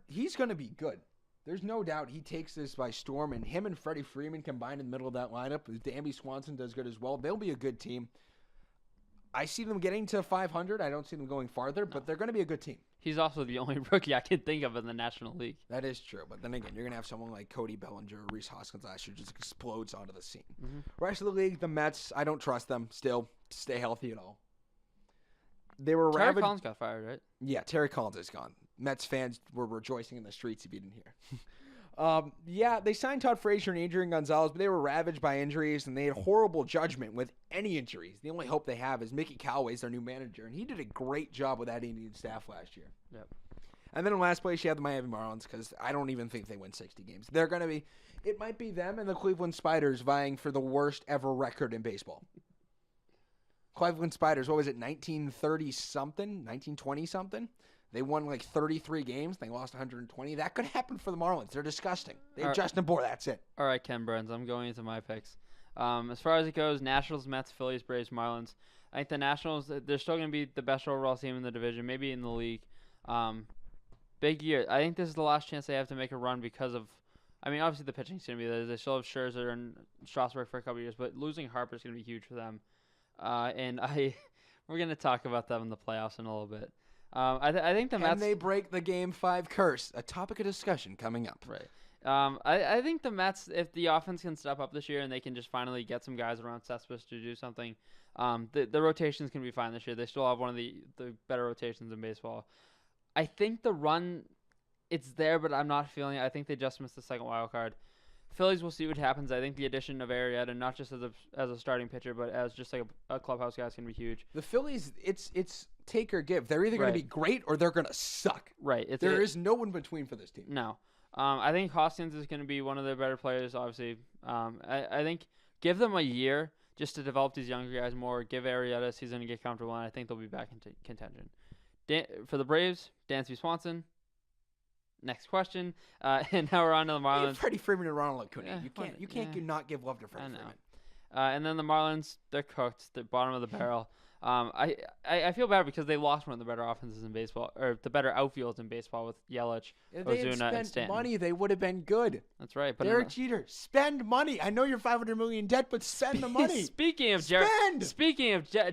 He's going to be good. There's no doubt he takes this by storm. And him and Freddie Freeman combined in the middle of that lineup. Dansby Swanson does good as well. They'll be a good team. I see them getting to 500. I don't see them going farther, but they're going to be a good team. He's also the only rookie I can think of in the National League. That is true. But then again, you're going to have someone like Cody Bellinger or Rhys Hoskins last year just explodes onto the scene. Mm-hmm. Rest of the league, the Mets, I don't trust them still to stay healthy at all. They were Terry Collins got fired, right? Yeah, Terry Collins is gone. Mets fans were rejoicing in the streets if you didn't hear. They signed Todd Frazier and Adrian Gonzalez, but they were ravaged by injuries, and they had horrible judgment with any injuries. The only hope they have is Mickey Callaway's their new manager, and he did a great job with that Indian staff last year. Yep. And then in last place, you have the Miami Marlins, because I don't even think they win 60 games. They're going to be – it might be them and the Cleveland Spiders vying for the worst ever record in baseball. Cleveland Spiders, what was it, 1930-something, 1920-something? They won like 33 games. They lost 120. That could happen for the Marlins. They're disgusting. They have Justin Bour. That's it. All right, Ken Burns. I'm going into my picks. As far as it goes, Nationals, Mets, Phillies, Braves, Marlins. I think the Nationals, they're still going to be the best overall team in the division, maybe in the league. Big year. I think this is the last chance they have to make a run because of, obviously the pitching's going to be there. They still have Scherzer and Strasburg for a couple of years, but losing Harper is going to be huge for them. We're going to talk about them in the playoffs in a little bit. I think the Mets. Can they break the Game 5 curse? A topic of discussion coming up. Right. I think the Mets, if the offense can step up this year and they can just finally get some guys around Cespedes to do something, the rotations can be fine this year. They still have one of the better rotations in baseball. I think the run, it's there, but I'm not feeling it. I think they just missed the second wild card. Phillies will see what happens. I think the addition of Arrieta, not just as a starting pitcher, but as just like a clubhouse guy, is going to be huge. The Phillies, it's take or give. They're either going to be great or they're going to suck. Right. There is no in between for this team. No. I think Hoskins is going to be one of their better players, obviously. I think give them a year just to develop these younger guys more. Give Arrieta a season to get comfortable, and I think they'll be back into contention. For the Braves, Dansby Swanson. Next question. And now we're on to the Marlins. Freddie Freeman and Ronald Acuna. You can't not give love to Freddie Freeman. And then the Marlins, they're cooked. They're bottom of the barrel. I feel bad because they lost one of the better offenses in baseball, or the better outfields in baseball with Yelich, if Ozuna, they had and spent Stanton. money, they would have been good. That's right. But Derek Jeter, spend money. I know you're $500 million debt, but spend the money. Speaking of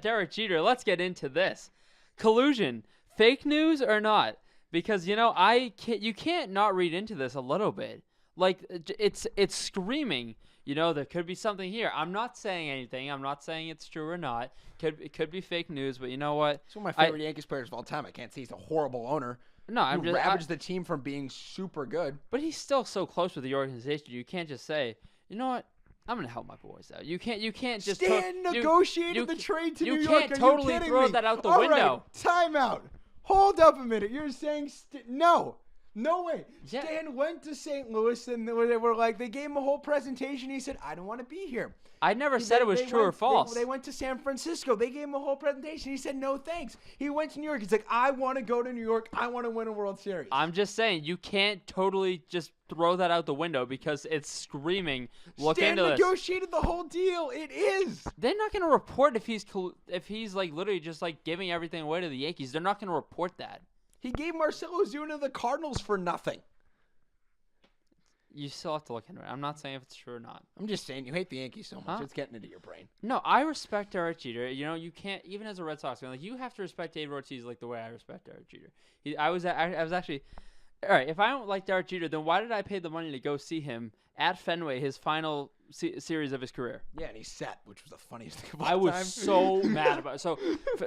Derek Jeter, let's get into this. Collusion, fake news or not? Because you can't not read into this a little bit. Like it's screaming. There could be something here. I'm not saying anything. I'm not saying it's true or not. It could be fake news, but you know what? He's one of my favorite Yankees players of all time. I can't say he's a horrible owner. No, I'm just ravaged the team from being super good. But he's still so close with the organization. You can't just say, you know what? I'm gonna help my boys out. You can't just Stan negotiated the trade to New York. You can't totally throw that out the window. Right, time out. Hold up a minute. You're saying no. No way. Yeah. Stan went to St. Louis and they were like, they gave him a whole presentation. He said, I don't want to be here. I never said it was true or false. They went to San Francisco. They gave him a whole presentation. He said, no thanks. He went to New York. He's like, I want to go to New York. I want to win a World Series. I'm just saying, you can't totally just throw that out the window because it's screaming. Look into this. Stan negotiated the whole deal. It is. They're not going to report if he's like literally just like giving everything away to the Yankees. They're not going to report that. He gave Marcell Ozuna to the Cardinals for nothing. You still have to look into it. I'm not saying if it's true or not. I'm just saying you hate the Yankees so much. It's getting into your brain. No, I respect Derek Jeter. You can't, even as a Red Sox fan, like you have to respect Dave Ortiz like the way I respect Derek Jeter. I was actually, all right. If I don't like Derek Jeter, then why did I pay the money to go see him at Fenway, his final series of his career? Yeah, and he sat, which was the funniest thing of all I was time. so mad about it. So,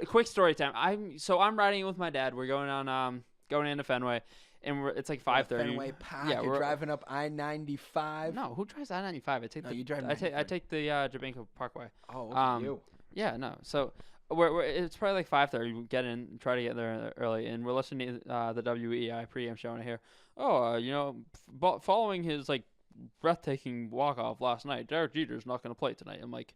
quick story time. I'm riding with my dad. We're going into Fenway. And it's like 5:30. Fenway Park. Yeah, you're driving up I-95. No, who drives I-95? You drive. I take the Jabanko Parkway. Oh, you. Yeah, no. So it's probably like 5:30. We get in, try to get there early, and we're listening to the WEI pregame show, and I hear, following his like breathtaking walk-off last night, Derek Jeter's not going to play tonight. I'm like,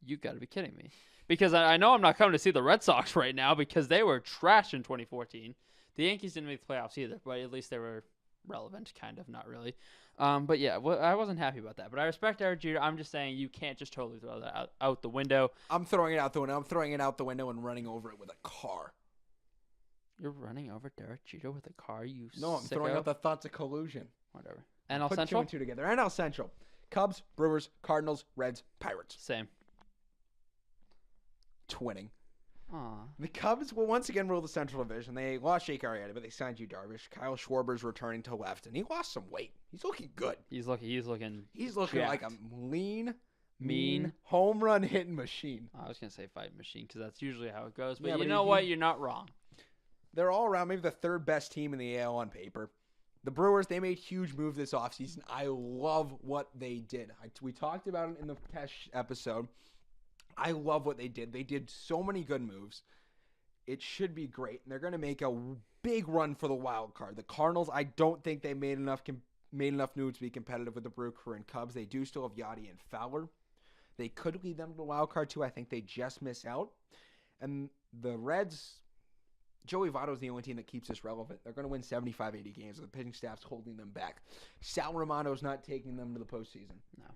you got to be kidding me, because I know I'm not coming to see the Red Sox right now because they were trash in 2014. The Yankees didn't make the playoffs either, but at least they were relevant, kind of, not really. But yeah, I wasn't happy about that. But I respect Derek Jeter. I'm just saying you can't just totally throw that out the window. I'm throwing it out the window. I'm throwing it out the window and running over it with a car. You're running over Derek Jeter with a car? No, I'm throwing out the thoughts of collusion. Whatever. NL Put Central? 2 and 2 together. NL Central. Cubs, Brewers, Cardinals, Reds, Pirates. Same. Twinning. Aww. The Cubs will once again rule the Central Division. They lost Jake Arrieta, but they signed Yu Darvish. Kyle Schwarber's returning to left, and he lost some weight. He's looking good. He's looking jacked. Like a lean, mean home run hitting machine. I was gonna say fight machine because that's usually how it goes. But yeah, you know what? You're not wrong. They're all around maybe the third best team in the AL on paper. The Brewers, they made huge moves this offseason. I love what they did. We talked about it in the test episode. I love what they did. They did so many good moves. It should be great. And they're going to make a big run for the wild card. The Cardinals, I don't think they made enough moves to be competitive with the Brew Crew and Cubs. They do still have Yachty and Fowler. They could lead them to the wild card too. I think they just miss out. And the Reds, Joey Votto's the only team that keeps us relevant. They're going to win 75, 80 games. The pitching staff's holding them back. Sal Romano's not taking them to the postseason. No.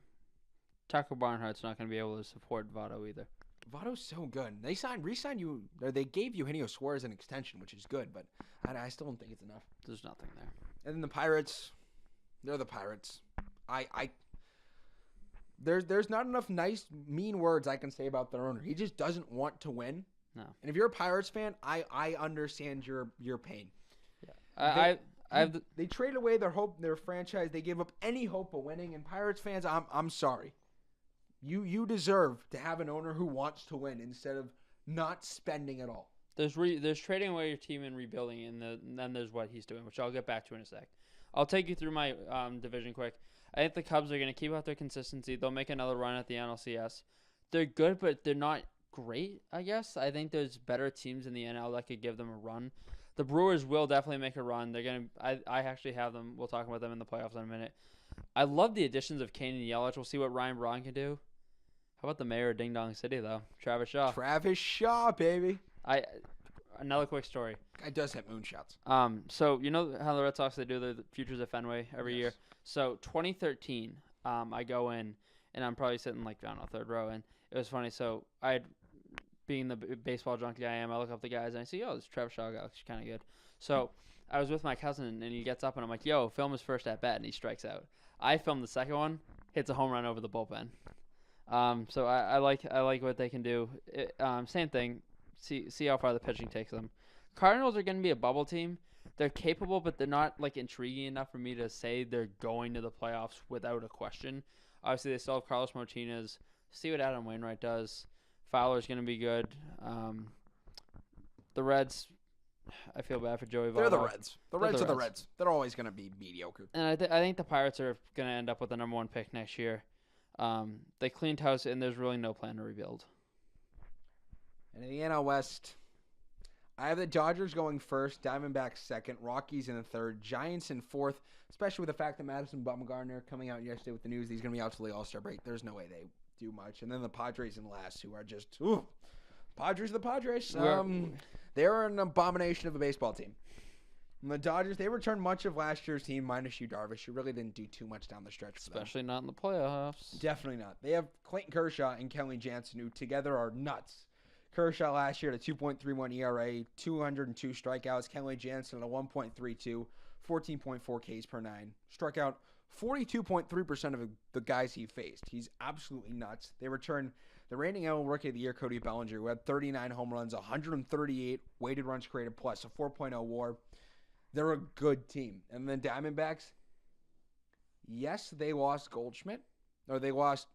Taco Barnhart's not going to be able to support Votto either. Votto's so good. They re-signed you, or they gave Eugenio Suarez an extension, which is good, but I still don't think it's enough. There's nothing there. And then the Pirates, they're the Pirates. There's not enough nice, mean words I can say about their owner. He just doesn't want to win. No. And if you're a Pirates fan, I understand your pain. Yeah. They traded away their franchise. They gave up any hope of winning. And Pirates fans, I'm sorry. You deserve to have an owner who wants to win instead of not spending at all. There's trading away your team and rebuilding, and then there's what he's doing, which I'll get back to in a sec. I'll take you through my division quick. I think the Cubs are going to keep up their consistency. They'll make another run at the NLCS. They're good, but they're not great, I guess. I think there's better teams in the NL that could give them a run. The Brewers will definitely make a run. They're going to. I actually have them. We'll talk about them in the playoffs in a minute. I love the additions of Kane and Yelich. We'll see what Ryan Braun can do. How about the mayor of Ding Dong City, though? Travis Shaw. Travis Shaw, baby. Another quick story. Guy does hit moonshots. So you know how the Red Sox, they do the Futures at Fenway every year. So 2013, I go in and I'm probably sitting like, I don't know, third row, and it was funny. So being the baseball junkie I am, I look up the guys and I see, oh, this Travis Shaw guy looks kind of good. So I was with my cousin and he gets up and I'm like, yo, film his first at bat, and he strikes out. I filmed the second one, hits a home run over the bullpen. So I like what they can do. Same thing. See how far the pitching takes them. Cardinals are going to be a bubble team. They're capable, but they're not like intriguing enough for me to say they're going to the playoffs without a question. Obviously, they still have Carlos Martinez. See what Adam Wainwright does. Fowler's going to be good. The Reds, I feel bad for Joey Votto. They're the Reds. The Reds are the Reds. They're always going to be mediocre. And I think the Pirates are going to end up with the number 1 pick next year. They cleaned house, and there's really no plan to rebuild. And in the NL West, I have the Dodgers going first, Diamondbacks second, Rockies in the third, Giants in fourth, especially with the fact that Madison Bumgarner coming out yesterday with the news he's going to be out till the All-Star break. There's no way they do much. And then the Padres in last, who are just, Padres are the Padres. They're an abomination of a baseball team. And the Dodgers, they returned much of last year's team minus Yu Darvish, who really didn't do too much down the stretch for them. Especially not in the playoffs. Definitely not. They have Clayton Kershaw and Kenley Jansen, who together are nuts. Kershaw last year at a 2.31 ERA, 202 strikeouts. Kenley Jansen at a 1.32, 14.4 Ks per 9. Struck out 42.3% of the guys he faced. He's absolutely nuts. They returned the reigning NL Rookie of the Year, Cody Bellinger, who had 39 home runs, 138 weighted runs created plus, a 4.0 WAR. They're a good team. And then Diamondbacks, yes, they lost Goldschmidt, or they lost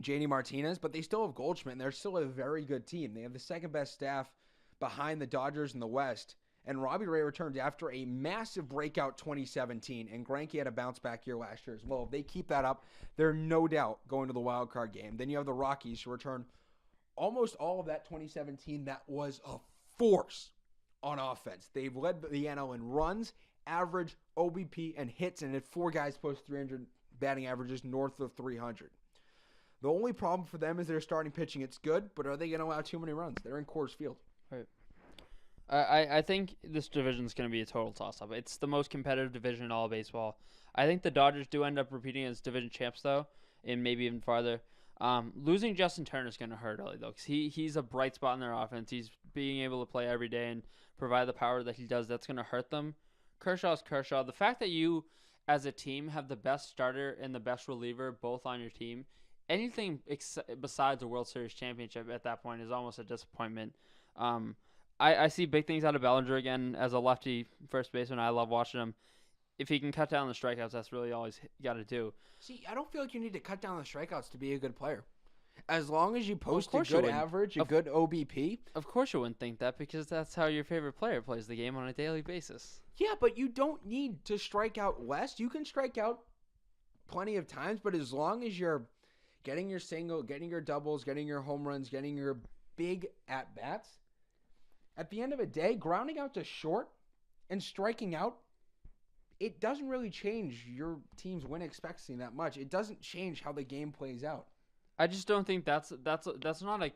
JD Martinez, but they still have Goldschmidt, and they're still a very good team. They have the second best staff behind the Dodgers in the West, and Robbie Ray returned after a massive breakout 2017, and Greinke had a bounce-back year last year as well. If they keep that up, they're no doubt going to the wild card game. Then you have the Rockies, who return almost all of that 2017. That was a force on offense. They've led the NL in runs, average, OBP, and hits, and had 4 guys post 300 batting averages north of 300. The only problem for them is their starting pitching. It's good, but are they going to allow too many runs? They're in Coors Field. Right. I think this division is going to be a total toss-up. It's the most competitive division in all of baseball. I think the Dodgers do end up repeating as division champs, though, and maybe even farther. Losing Justin Turner is going to hurt early, though, because he's a bright spot in their offense. He's being able to play every day and provide the power that he does. That's going to hurt them. Kershaw's Kershaw. The fact that you, as a team, have the best starter and the best reliever both on your team, anything besides a World Series championship at that point is almost a disappointment. I see big things out of Bellinger again as a lefty first baseman. I love watching him. If he can cut down the strikeouts, that's really all he's got to do. See, I don't feel like you need to cut down the strikeouts to be a good player. As long as you post a good average, a good OBP. Of course you wouldn't think that, because that's how your favorite player plays the game on a daily basis. Yeah, but you don't need to strike out less. You can strike out plenty of times, but as long as you're getting your single, getting your doubles, getting your home runs, getting your big at-bats, at the end of the day, grounding out to short and striking out, it doesn't really change your team's win expectancy that much. It doesn't change how the game plays out. I just don't think that's not a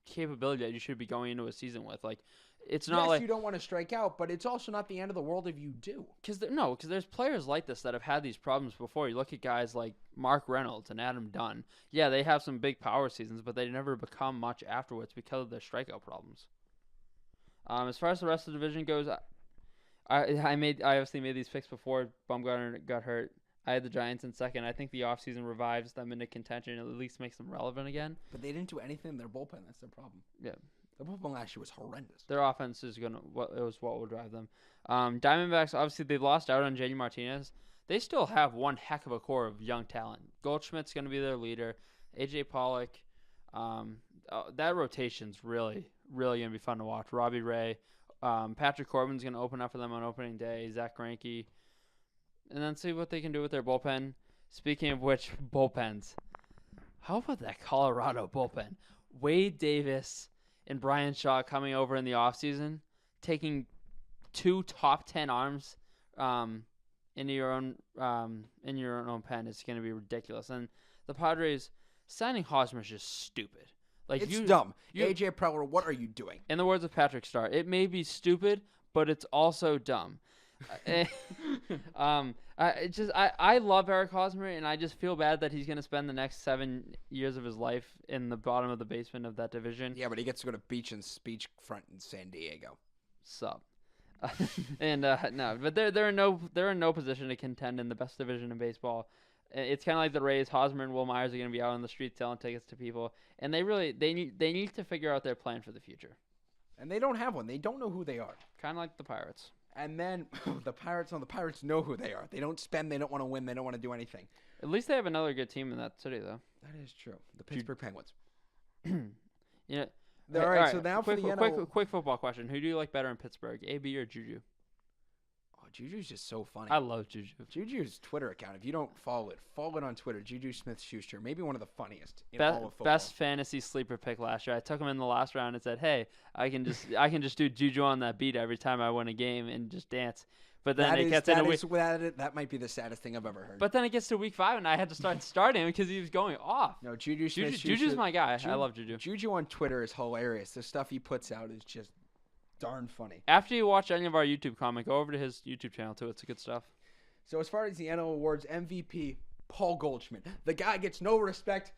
capability that you should be going into a season with. Like, it's not yes, like you don't want to strike out, but it's also not the end of the world if you do. Because there's players like this that have had these problems before. You look at guys like Mark Reynolds and Adam Dunn. Yeah, they have some big power seasons, but they never become much afterwards because of their strikeout problems. As far as the rest of the division goes, I obviously made these picks before Bumgarner got hurt. I had the Giants in second. I think the offseason revives them into contention and at least makes them relevant again. But they didn't do anything in their bullpen. That's their problem. Yeah. The bullpen last year was horrendous. Their offense is what will drive them. Diamondbacks, obviously, they lost out on JD Martinez. They still have one heck of a core of young talent. Goldschmidt's going to be their leader. A.J. Pollock. That rotation's really, really going to be fun to watch. Robbie Ray. Patrick Corbin's going to open up for them on opening day. Zach Greinke. and then see what they can do with their bullpen. Speaking of which, bullpens. How about that Colorado bullpen? Wade Davis and Brian Shaw coming over in the offseason, taking 2 top 10 arms into your own pen is going to be ridiculous. And the Padres signing Hosmer is just stupid. Like it's dumb. AJ Preller, what are you doing? In the words of Patrick Starr, it may be stupid, but it's also dumb. I love Eric Hosmer, and I just feel bad that he's going to spend the next 7 years of his life in the bottom of the basement of that division. Yeah, but he gets to go to beachfront in San Diego. Sup. And no, but they're in no position to contend in the best division in baseball. It's kind of like the Rays. Hosmer and Will Myers are going to be out on the street selling tickets to people, and they need to figure out their plan for the future. And they don't have one. They don't know who they are. Kind of like the Pirates. And then the Pirates know who they are. They don't spend. They don't want to win. They don't want to do anything. At least they have another good team in that city, though. That is true. The Pittsburgh Penguins. Yeah. All right. So now for the quick football question: who do you like better in Pittsburgh, AB or Juju? Juju's just so funny. I love Juju. Juju's Twitter account, if you don't follow it on Twitter. Juju Smith-Schuster, maybe one of the funniest in all of football. Best fantasy sleeper pick last year. I took him in the last round and said, "Hey, I can just do Juju on that beat every time I win a game and just dance." But then that might be the saddest thing I've ever heard. But then it gets to week 5 and I had to start starting because he was going off. No, Juju's my guy. I love Juju. Juju on Twitter is hilarious. The stuff he puts out is just darn funny. After you watch any of our YouTube comment, go over to his YouTube channel too. It's good stuff. So as far as the NL Awards, MVP, Paul Goldschmidt. The guy gets no respect.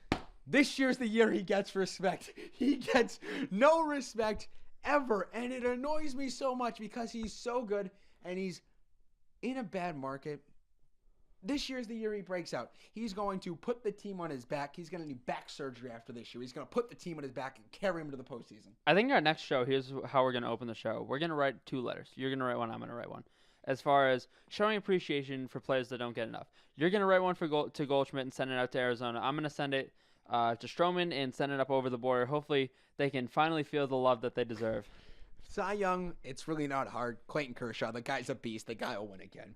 This year's the year he gets respect. He gets no respect ever. And it annoys me so much because he's so good and he's in a bad market. This year's the year he breaks out. He's going to put the team on his back. He's going to need back surgery after this year. He's going to put the team on his back and carry him to the postseason. I think our next show, here's how we're going to open the show. We're going to write 2 letters. You're going to write one. I'm going to write one. As far as showing appreciation for players that don't get enough. You're going to write one to Goldschmidt and send it out to Arizona. I'm going to send it to Stroman and send it up over the border. Hopefully they can finally feel the love that they deserve. Cy Young, it's really not hard. Clayton Kershaw, the guy's a beast. The guy will win again.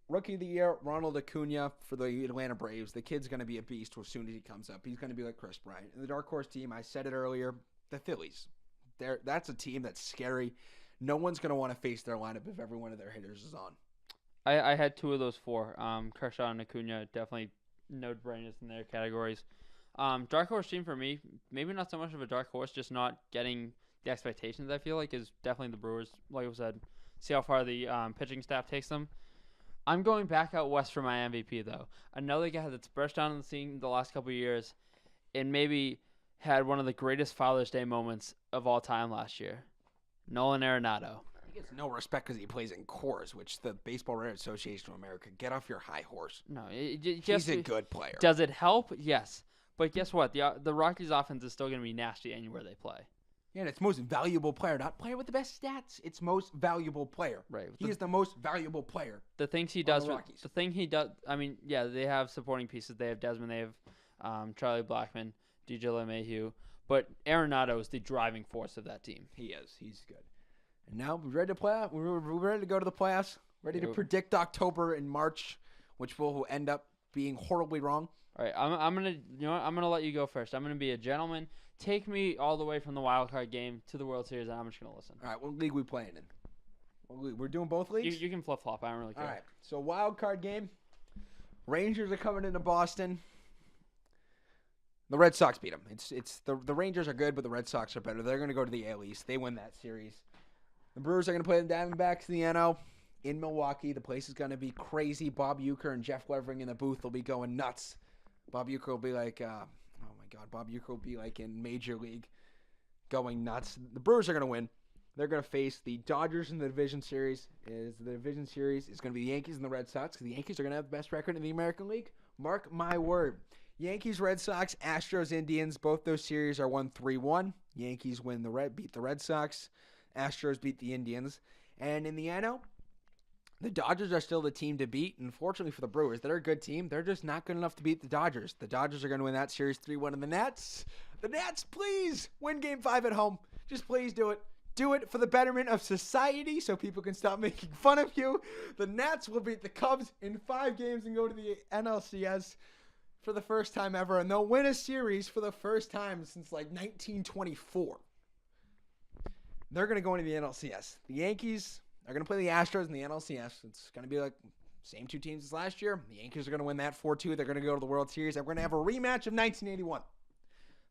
Rookie of the year, Ronald Acuna for the Atlanta Braves. The kid's going to be a beast as soon as he comes up. He's going to be like Chris Bryant. And the dark horse team, I said it earlier, the Phillies. That's a team that's scary. No one's going to want to face their lineup if every one of their hitters is on. I had 2 of those 4. Kershaw and Acuna, definitely no-brainers in their categories. Dark horse team for me, maybe not so much of a dark horse, just not getting the expectations, I feel like, is definitely the Brewers. Like I said, see how far the pitching staff takes them. I'm going back out west for my MVP, though. Another guy that's burst on the scene the last couple of years and maybe had one of the greatest Father's Day moments of all time last year. Nolan Arenado. He gets no respect because he plays in Coors, which the Baseball Writers Association of America, get off your high horse. No, he's a good player. Does it help? Yes. But guess what? The Rockies' offense is still going to be nasty anywhere they play. Yeah, and it's most valuable player, not player with the best stats. It's most valuable player. Right. He is the most valuable player. The things he does. The thing he does. I mean, yeah, they have supporting pieces. They have Desmond. They have Charlie Blackmon, DJ LeMahieu. But Arenado is the driving force of that team. He is. He's good. And now we're ready to play. We're ready to go to the playoffs. Ready to predict October and March, which will end up being horribly wrong. All right, I'm gonna let you go first. I'm gonna be a gentleman. Take me all the way from the wild card game to the World Series, and I'm just gonna listen. All right, what league we playing in? We're doing both leagues. You can flip flop. I don't really care. All right, so wild card game. Rangers are coming into Boston. The Red Sox beat them. It's the Rangers are good, but the Red Sox are better. They're gonna go to the AL East. They win that series. The Brewers are gonna play the Diamondbacks in the NL. In Milwaukee, the place is gonna be crazy. Bob Uecker and Jeff Levering in the booth will be going nuts. Bob Uecker will be like, Bob Uecker will be like in Major League going nuts. The Brewers are going to win. They're going to face the Dodgers in the division series. The division series is going to be the Yankees and the Red Sox because the Yankees are going to have the best record in the American League. Mark my word. Yankees, Red Sox, Astros, Indians, both those series are 1-3-1. Yankees beat the Red Sox. Astros beat the Indians. And in the NL, the Dodgers are still the team to beat. Unfortunately for the Brewers, they're a good team. They're just not good enough to beat the Dodgers. The Dodgers are going to win that series 3-1. And the Nats, please win Game 5 at home. Just please do it. do it for the betterment of society so people can stop making fun of you. The Nats will beat the Cubs in 5 games and go to the NLCS for the first time ever. And they'll win a series for the first time since like 1924. They're going to go into the NLCS. The Yankees are going to play the Astros in the NLCS. It's going to be like same 2 teams as last year. The Yankees are going to win that 4-2. They're going to go to the World Series. And we're going to have a rematch of 1981.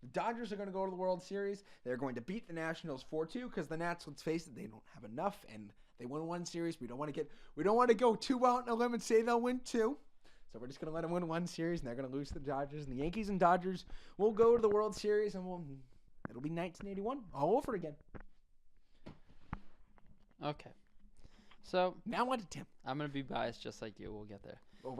The Dodgers are going to go to the World Series. They're going to beat the Nationals 4-2 because the Nats, let's face it, they don't have enough, and they won 1 series. We don't want to go 2 out on a limb and say they'll win 2. So we're just going to let them win 1 series, and they're going to lose to the Dodgers. And the Yankees and Dodgers will go to the World Series, and it'll be 1981 all over again. Okay. So now on to Tim. I'm going to be biased just like you. We'll get there. Well,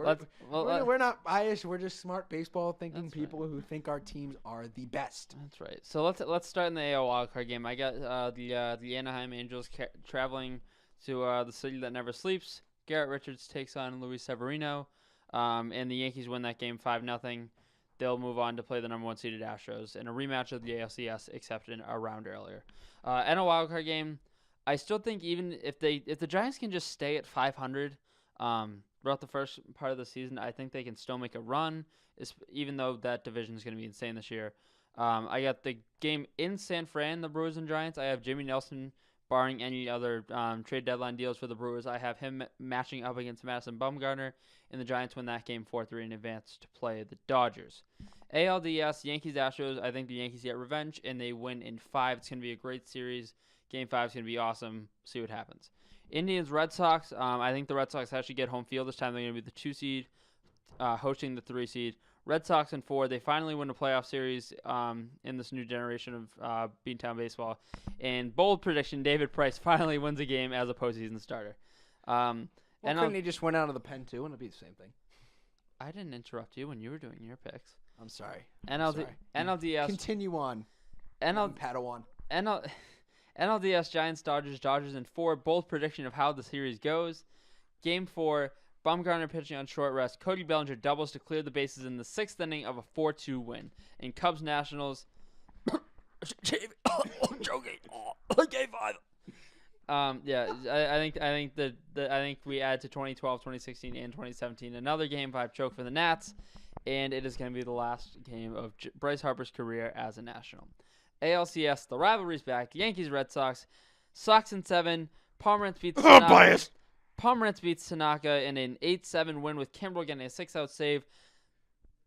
we're not biased. We're just smart baseball thinking people right. who think our teams are the best. That's right. So let's start in the AL wildcard game. I got the Anaheim Angels traveling to the city that never sleeps. Garrett Richards takes on Luis Severino, and the Yankees win that game 5-0. They'll move on to play the number 1 seeded Astros in a rematch of the ALCS, except in a round earlier. In a wildcard game, I still think even if the Giants can just stay at 500. Throughout the first part of the season, I think they can still make a run, even though that division is going to be insane this year. I got the game in San Fran, the Brewers and Giants. I have Jimmy Nelson, barring any other trade deadline deals for the Brewers. I have him matching up against Madison Bumgarner, and the Giants win that game 4-3 in advance to play the Dodgers. ALDS, Yankees-Astros, I think the Yankees get revenge, and they win in 5. It's going to be a great series. Game 5 is going to be awesome. See what happens. Indians, Red Sox. I think the Red Sox actually get home field this time. They're going to be the 2 seed, hosting the 3 seed. Red Sox in 4. They finally win a playoff series in this new generation of Beantown baseball. And bold prediction: David Price finally wins a game as a postseason starter. Couldn't he just went out of the pen too, and it'd be the same thing? I didn't interrupt you when you were doing your picks. I'm sorry. NLDS. Continue on. Padawan. NLDS, Giants, Dodgers in 4. Bold prediction of how the series goes. Game 4, Bumgarner pitching on short rest. Cody Bellinger doubles to clear the bases in the 6th inning of a 4-2 win. In Cubs Nationals, I'm joking. Game 5. I think we add to 2012, 2016, and 2017 another Game 5 choke for the Nats, and it is going to be the last game of Bryce Harper's career as a National. ALCS, the rivalry's back. Yankees, Red Sox. Sox in 7. Pomerantz beats Tanaka. Biased. Pomerantz beats Tanaka in an 8-7 win with Kimbrel getting a 6-out save.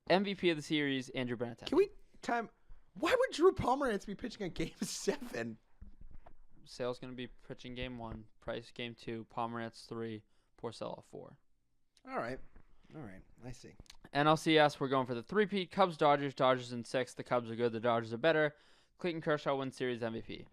MVP of the series, Andrew Benintendi. Why would Drew Pomerantz be pitching a Game 7? Sale's going to be pitching Game 1. Price Game 2. Pomerantz 3. Porcello 4. All right. I see. NLCS, we're going for the 3-peat. Cubs, Dodgers in 6. The Cubs are good. The Dodgers are better. Clayton Kershaw wins Series MVP.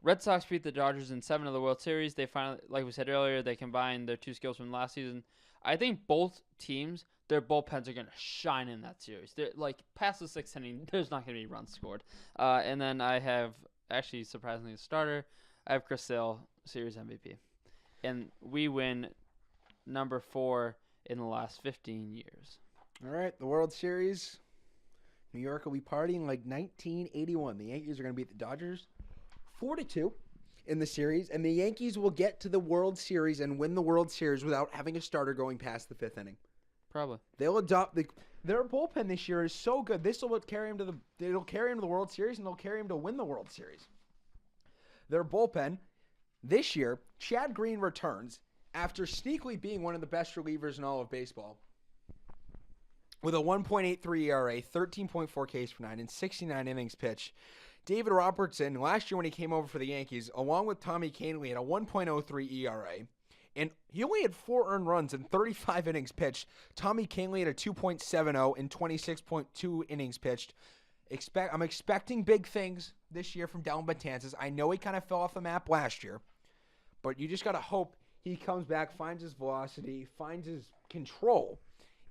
Red Sox beat the Dodgers in 7 of the World Series. They finally, like we said earlier, they combined their 2 skills from last season. I think both teams, their bullpens are going to shine in that series. They're like past the 6th inning, there's not going to be runs scored. And then I have, actually surprisingly, a starter. I have Chris Sale, Series MVP. And we win number 4 in the last 15 years. All right, the World Series. New York will be partying like 1981. The Yankees are going to beat the Dodgers 4-2 in the series, and the Yankees will get to the World Series and win the World Series without having a starter going past the 5th inning. Probably. They'll adopt their bullpen this year is so good. This will carry them to the World Series, and they'll carry them to win the World Series. Their bullpen this year, Chad Green returns after sneakily being one of the best relievers in all of baseball. With a 1.83 ERA, 13.4 Ks per 9, and 69 innings pitched. David Robertson, last year when he came over for the Yankees, along with Tommy Kahnle, had a 1.03 ERA. And he only had 4 earned runs and 35 innings pitched. Tommy Kahnle had a 2.70 and 26.2 innings pitched. I'm expecting big things this year from Dellin Betances. I know he kind of fell off the map last year. But you just got to hope he comes back, finds his velocity, finds his control,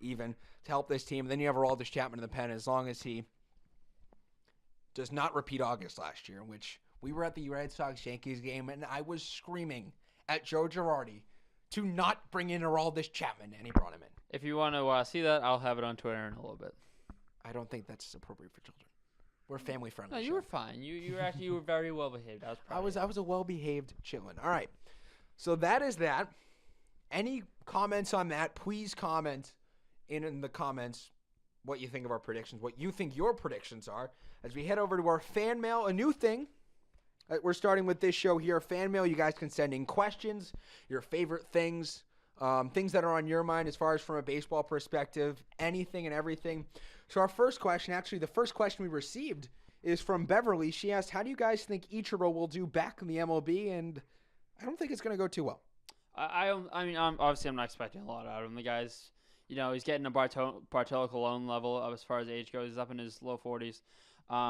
even, to help this team. And then you have Aroldis Chapman in the pen, as long as he does not repeat August last year, which we were at the Red Sox-Yankees game, and I was screaming at Joe Girardi to not bring in Aroldis Chapman, and he brought him in. If you want to see that, I'll have it on Twitter in a little bit. I don't think that's appropriate for children. We're family friendly. No, you were fine. You were very well behaved. I was proud. I was a well behaved chillin'. All right. So that is that. Any comments on that? Please comment in the comments what you think of our predictions, what you think your predictions are, as we head over to our fan mail. A new thing we're starting with this show here. Fan mail. You guys can send in questions, your favorite things, things that are on your mind as far as from a baseball perspective, anything and everything. So our first question, actually the first question we received, is from Beverly. She asked, how do you guys think Ichiro will do back in the MLB? And I don't think it's going to go too well. I mean, obviously I'm not expecting a lot out of him. The guy's, he's getting a Bartolo Colon level as far as age goes. He's up in his low 40s.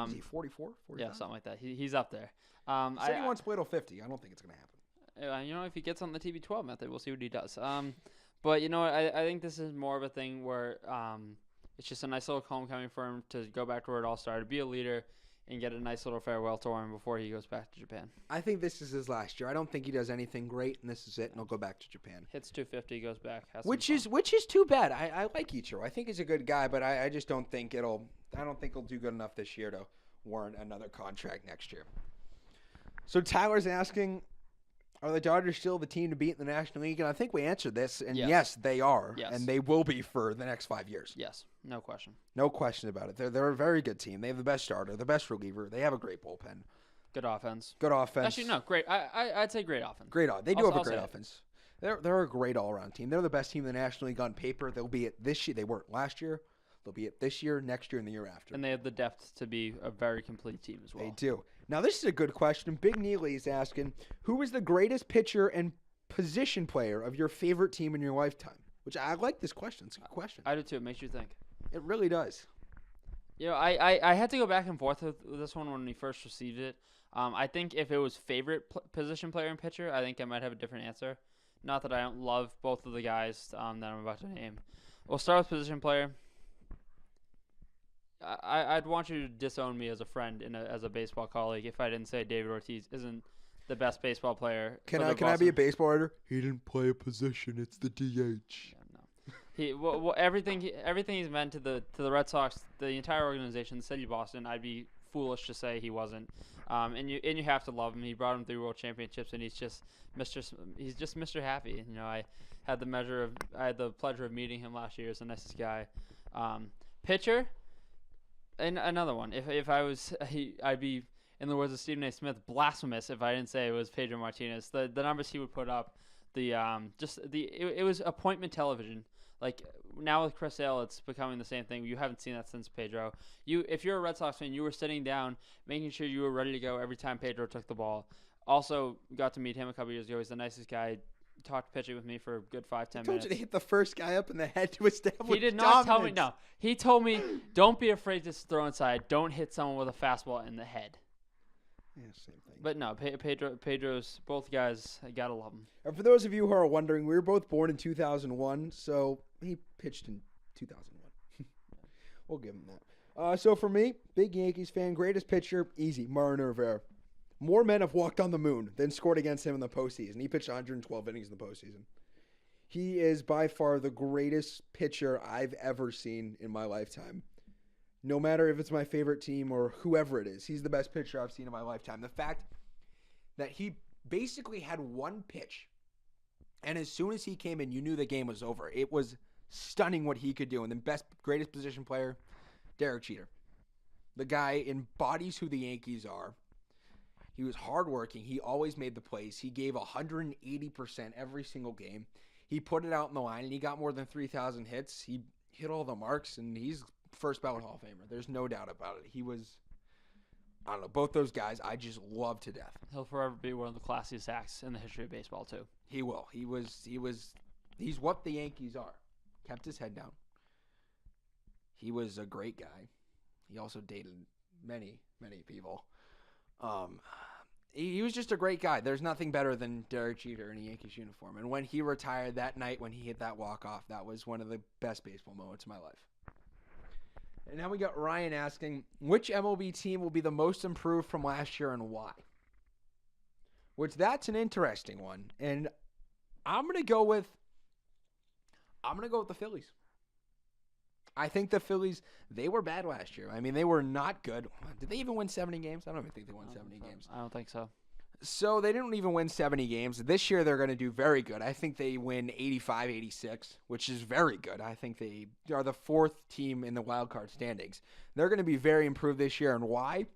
Is he 44? 45? Yeah, something like that. He's up there. He said he wants Plato 50. I don't think it's going to happen. If he gets on the TB12 method, we'll see what he does. But I think this is more of a thing where it's just a nice little homecoming for him to go back to where it all started, be a leader, and get a nice little farewell tour before he goes back to Japan. I think this is his last year. I don't think he does anything great, and this is it, and he'll go back to Japan. Hits 250, goes back. Which is too bad. I like Ichiro. I think he's a good guy, but I just don't think I don't think he'll do good enough this year to warrant another contract next year. So Tyler's asking, are the Dodgers still the team to beat in the National League? And I think we answered this, and yes they are, and they will be for the next 5 years. Yes, no question. No question about it. They're a very good team. They have the best starter, the best reliever. They have a great bullpen. Good offense. Good offense. Actually, no, great. I'd say great offense. They do have a great offense. They're a great all-around team. They're the best team in the National League on paper. They'll be it this year. They weren't last year. They'll be it this year, next year, and the year after. And they have the depth to be a very complete team as well. They do. Now, this is a good question. Big Neely is asking, who is the greatest pitcher and position player of your favorite team in your lifetime? Which I like this question. It's a good question. I do too. It makes you think. It really does. I had to go back and forth with this one when we first received it. I think if it was favorite position player and pitcher, I think I might have a different answer. Not that I don't love both of the guys that I'm about to name. We'll start with position player. I'd want you to disown me as a friend and as a baseball colleague if I didn't say David Ortiz isn't the best baseball player. Can I be a baseball writer? He didn't play a position. It's the DH. Yeah, no. Everything he's meant to the Red Sox, the entire organization, the city of Boston. I'd be foolish to say he wasn't. And you have to love him. He brought him 3 world championships, and he's just Mr. Happy. I had the pleasure of meeting him last year. He's the nicest guy. Pitcher. And another one. If I was, I'd be, in the words of Stephen A. Smith, blasphemous if I didn't say it was Pedro Martinez. The numbers he would put up, it was appointment television. Like now with Chris Sale, it's becoming the same thing. You haven't seen that since Pedro. If you're a Red Sox fan, you were sitting down, making sure you were ready to go every time Pedro took the ball. Also, got to meet him a couple years ago. He's the nicest guy. Talked pitching with me for a good 5-10 minutes. I told you to hit the first guy up in the head to establish He did not dominance. tell me. No, he told me, don't be afraid to throw inside. Don't hit someone with a fastball in the head. Yeah, same thing. But no, Pedro's, both guys, I gotta love them. And for those of you who are wondering, we were both born in 2001, so he pitched in 2001. We'll give him that. So for me, big Yankees fan, greatest pitcher, easy, Marino Rivera. More men have walked on the moon than scored against him in the postseason. He pitched 112 innings in the postseason. He is by far the greatest pitcher I've ever seen in my lifetime. No matter if it's my favorite team or whoever it is, he's the best pitcher I've seen in my lifetime. The fact that he basically had one pitch, and as soon as he came in, you knew the game was over. It was stunning what he could do. And the greatest position player, Derek Jeter. The guy embodies who the Yankees are. He was hardworking. He always made the plays. He gave 180% every single game. He put it out in the line, and he got more than 3,000 hits. He hit all the marks, and he's first ballot Hall of Famer. There's no doubt about it. He was, I don't know, both those guys I just love to death. He'll forever be one of the classiest acts in the history of baseball, too. He will. He's what the Yankees are. Kept his head down. He was a great guy. He also dated many, many people. He was just a great guy. There's nothing better than Derek Jeter in a Yankees uniform. And when he retired that night, when he hit that walk-off, that was one of the best baseball moments of my life. And now we got Ryan asking, which MLB team will be the most improved from last year and why? Which that's an interesting one. And I'm going to go with the Phillies. I think the Phillies, they were bad last year. I mean, they were not good. Did they even win 70 games? I don't even think they won 70 games. I don't think so. So they didn't even win 70 games. This year they're going to do very good. I think they win 85, 86, which is very good. I think they are the 4th team in the wild card standings. They're going to be very improved this year. And why?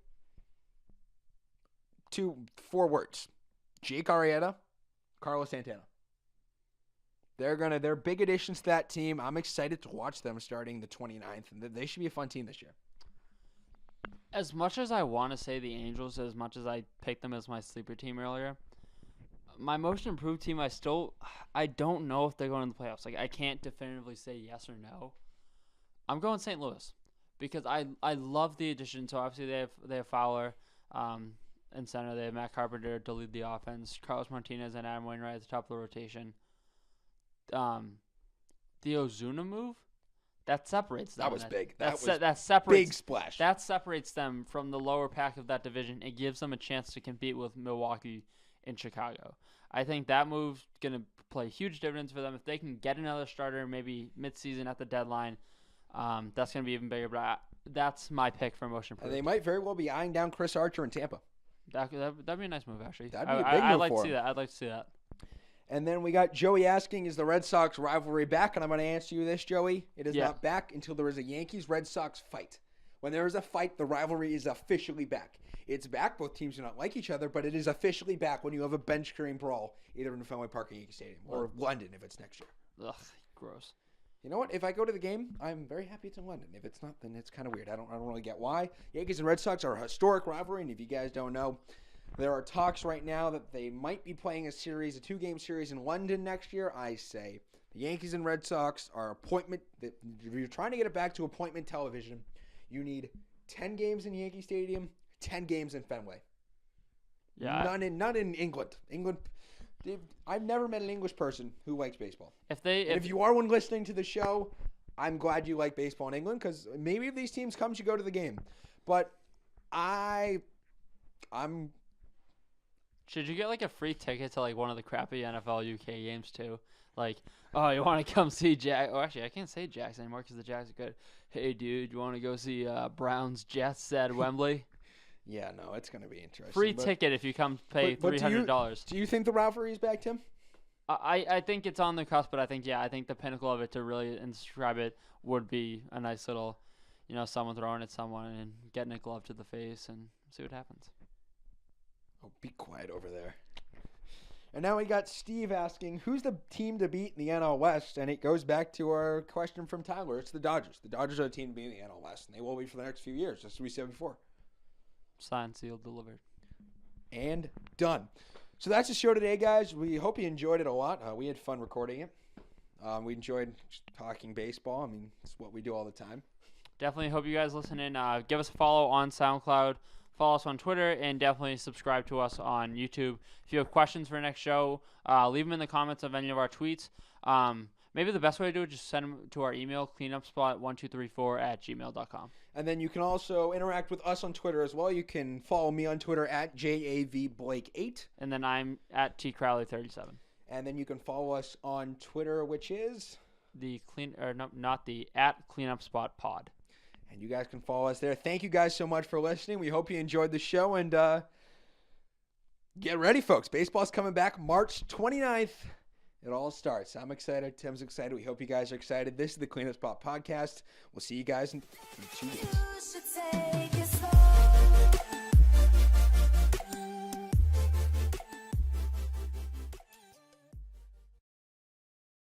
4 words. Jake Arrieta, Carlos Santana. They're big additions to that team. I'm excited to watch them starting the 29th, and they should be a fun team this year. As much as I want to say the Angels, as much as I picked them as my sleeper team earlier, my most improved team, I don't know if they're going to the playoffs. Like, I can't definitively say yes or no. I'm going St. Louis because I love the addition. So obviously they have Fowler in center. They have Matt Carpenter to lead the offense. Carlos Martinez and Adam Wainwright at the top of the rotation. The Ozuna move, that separates them. That was big. That separates big splash. That separates them from the lower pack of that division. It gives them a chance to compete with Milwaukee and Chicago. I think that move's going to play huge dividends for them. If they can get another starter be midseason at the deadline, that's going to be even bigger. But that's my pick for most improved. And they might very well be eyeing down Chris Archer in Tampa. That'd be a nice move, actually. That'd be a big move I'd like for to see him. that. I'd like to see that. And then we got Joey asking, is the Red Sox rivalry back? And I'm going to answer you this, Joey. It is not back until there is a Yankees-Red Sox fight. When there is a fight, the rivalry is officially back. It's back. Both teams do not like each other, but it is officially back when you have a bench-clearing brawl, either in Fenway Park or Yankee Stadium, or London if it's next year. Ugh, gross. You know what? If I go to the game, I'm very happy it's in London. If it's not, then it's kind of weird. I don't really get why. Yankees and Red Sox are a historic rivalry, and if you guys don't know, there are talks right now that they might be playing a 2-game series in London next year. I say the Yankees and Red Sox are appointment. If you're trying to get it back to appointment television, you need 10 games in Yankee Stadium, 10 games in Fenway. Yeah. None in England. I've never met an English person who likes baseball. If you are one listening to the show, I'm glad you like baseball in England because maybe if these teams come, you go to the game. But I'm. Should you get like a free ticket to like one of the crappy NFL UK games too? Like, oh, you want to come see Jack? Oh, actually, I can't say Jacks anymore because the Jacks are good. Hey, dude, you want to go see Browns Jets at Wembley? Yeah, no, it's going to be interesting. Free ticket if you come pay $300. Do you think the rivalry is back, Tim? I think it's on the cusp, but I think the pinnacle of it to really describe it would be a nice little, someone throwing at someone and getting a glove to the face and see what happens. Oh, be quiet over there. And now we got Steve asking, who's the team to beat in the NL West? And it goes back to our question from Tyler. It's the Dodgers. The Dodgers are the team to beat in the NL West, and they will be for the next few years, just as we said before. Signed, sealed, delivered. And done. So that's the show today, guys. We hope you enjoyed it a lot. We had fun recording it. We enjoyed talking baseball. I mean, it's what we do all the time. Definitely hope you guys listen in. Give us a follow on SoundCloud. Follow us on Twitter, and definitely subscribe to us on YouTube. If you have questions for next show, leave them in the comments of any of our tweets. Maybe the best way to do it is just send them to our email, cleanupspot1234@gmail.com. And then you can also interact with us on Twitter as well. You can follow me on Twitter at JAVBlake8. And then I'm at TCrowley37. And then you can follow us on Twitter, which is not the at cleanupspotpod. And you guys can follow us there. Thank you guys so much for listening. We hope you enjoyed the show. And get ready, folks. Baseball's coming back March 29th. It all starts. I'm excited. Tim's excited. We hope you guys are excited. This is the Clean Up Spot Podcast. We'll see you guys in 2 weeks.